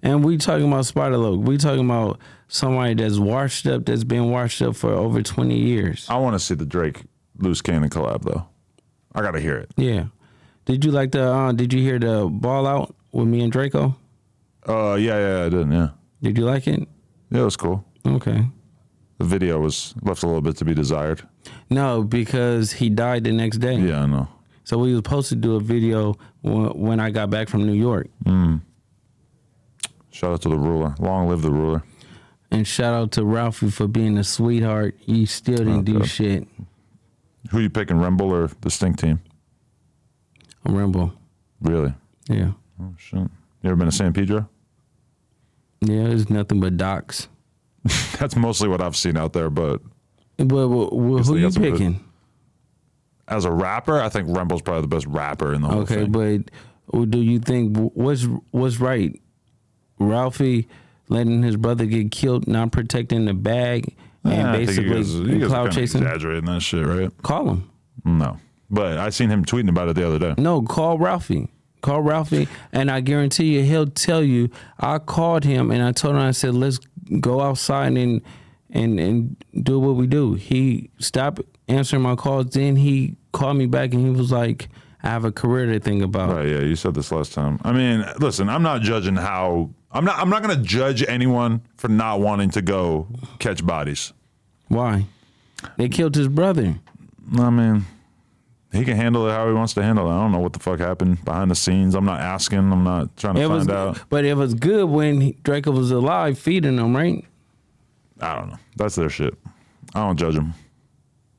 and we talking about Spider-Loc. We talking about somebody that's been washed up for over 20 years.
I want to see the Drake Luce Cannon collab though. I got to hear it.
Yeah. Did you like did you hear the Ball Out with me and Draco?
Yeah, I did, yeah.
Did you like it?
Yeah, it was cool.
Okay.
The video was left a little bit to be desired.
No, because he died the next day.
Yeah, I know.
So we was supposed to do a video when I got back from New York.
Shout out to the ruler. Long live the ruler.
And shout out to Ralphie for being a sweetheart. He still didn't do shit.
Who you picking, Remble or the Stink team?
Remble.
Really?
Yeah.
Oh, shit. You ever been to San Pedro?
Yeah, it's nothing but docks.
That's mostly what I've seen out there, but
But who
they
you
got some good-
picking?
as a rapper, I think Remble's probably the best rapper in the whole
Okay,
thing.
but do you think what's right? Ralphie letting his brother get killed, not protecting the bag, and
I think
basically
you guys are
cloud
kinda
chasing?
exaggerating that shit, right?
Call him.
No. But I seen him tweeting about it the other day.
No, call Ralphie. Call Ralphie, and I guarantee you, he'll tell you. I called him, and I told him, I said, let's go outside and do what we do. He stopped answering my calls. Then he called me back, and he was like, I have a career to think about.
Right, yeah, you said this last time. I mean, listen, I'm not judging how I'm not gonna judge anyone for not wanting to go catch bodies.
Why? They killed his brother.
I mean, he can handle it how he wants to handle it. I don't know what the fuck happened behind the scenes. I'm not asking. I'm not trying to find out.
But it was good when Draco was alive feeding them, right?
I don't know. That's their shit. I don't judge them.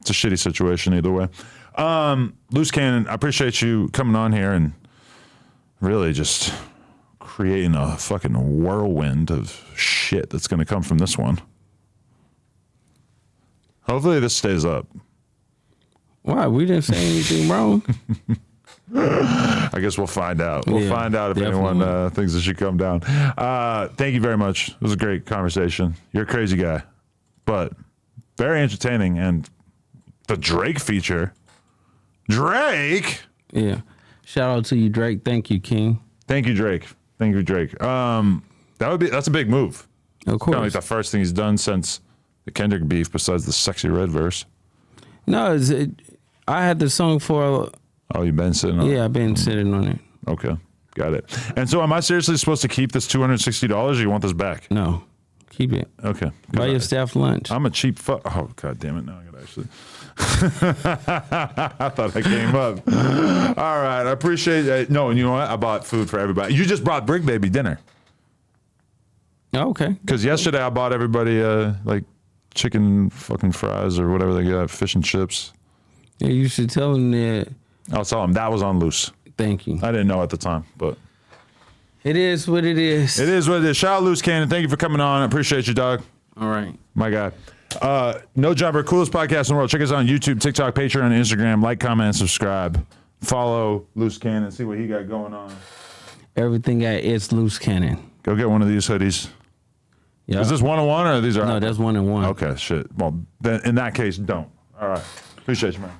It's a shitty situation either way. Luce Cannon, I appreciate you coming on here and really just creating a fucking whirlwind of shit that's going to come from this one. Hopefully this stays up.
Why? We didn't say anything wrong.
I guess we'll find out. We'll find out if anyone thinks it should come down. Thank you very much. It was a great conversation. You're a crazy guy, but very entertaining. And the Drake feature. Drake?
Yeah. Shout out to you, Drake. Thank you, King.
Thank you, Drake. Thank you, Drake. That's a big move.
Of course.
Kind of like the first thing he's done since the Kendrick beef, besides the Sexy Red verse.
No, I had the song for.
Oh, you've been sitting on it?
Yeah, I've been sitting on it.
Okay, got it. And so, am I seriously supposed to keep this $260, or you want this back?
No, keep it.
Okay.
Buy your staff lunch.
I'm a cheap fuck. Oh, god damn it! Now I gotta actually. I thought I came up. All right, I appreciate it. No, and you know what? I bought food for everybody. You just brought Bricc Baby dinner.
Oh, okay.
Because yesterday I bought everybody like chicken fucking fries or whatever they got, fish and chips.
Yeah, you should tell them that.
I'll tell them that was on Luce.
Thank you.
I didn't know at the time, but
It is what it is.
it is what it is. Shout out Luce Cannon. Thank you for coming on. I appreciate you, dog.
All right.
My guy. No Jumper, coolest podcast in the world. Check us out on YouTube, TikTok, Patreon, and Instagram. Like, comment, and subscribe. Follow Luce Cannon. See what he got going on.
Everything at It's Luce Cannon.
Go get one of these hoodies.
Yeah.
Is this 1-on-1 or these are?
No, that's 1-on-1.
Okay, shit. Well, then in that case, don't. All right. Appreciate you, man.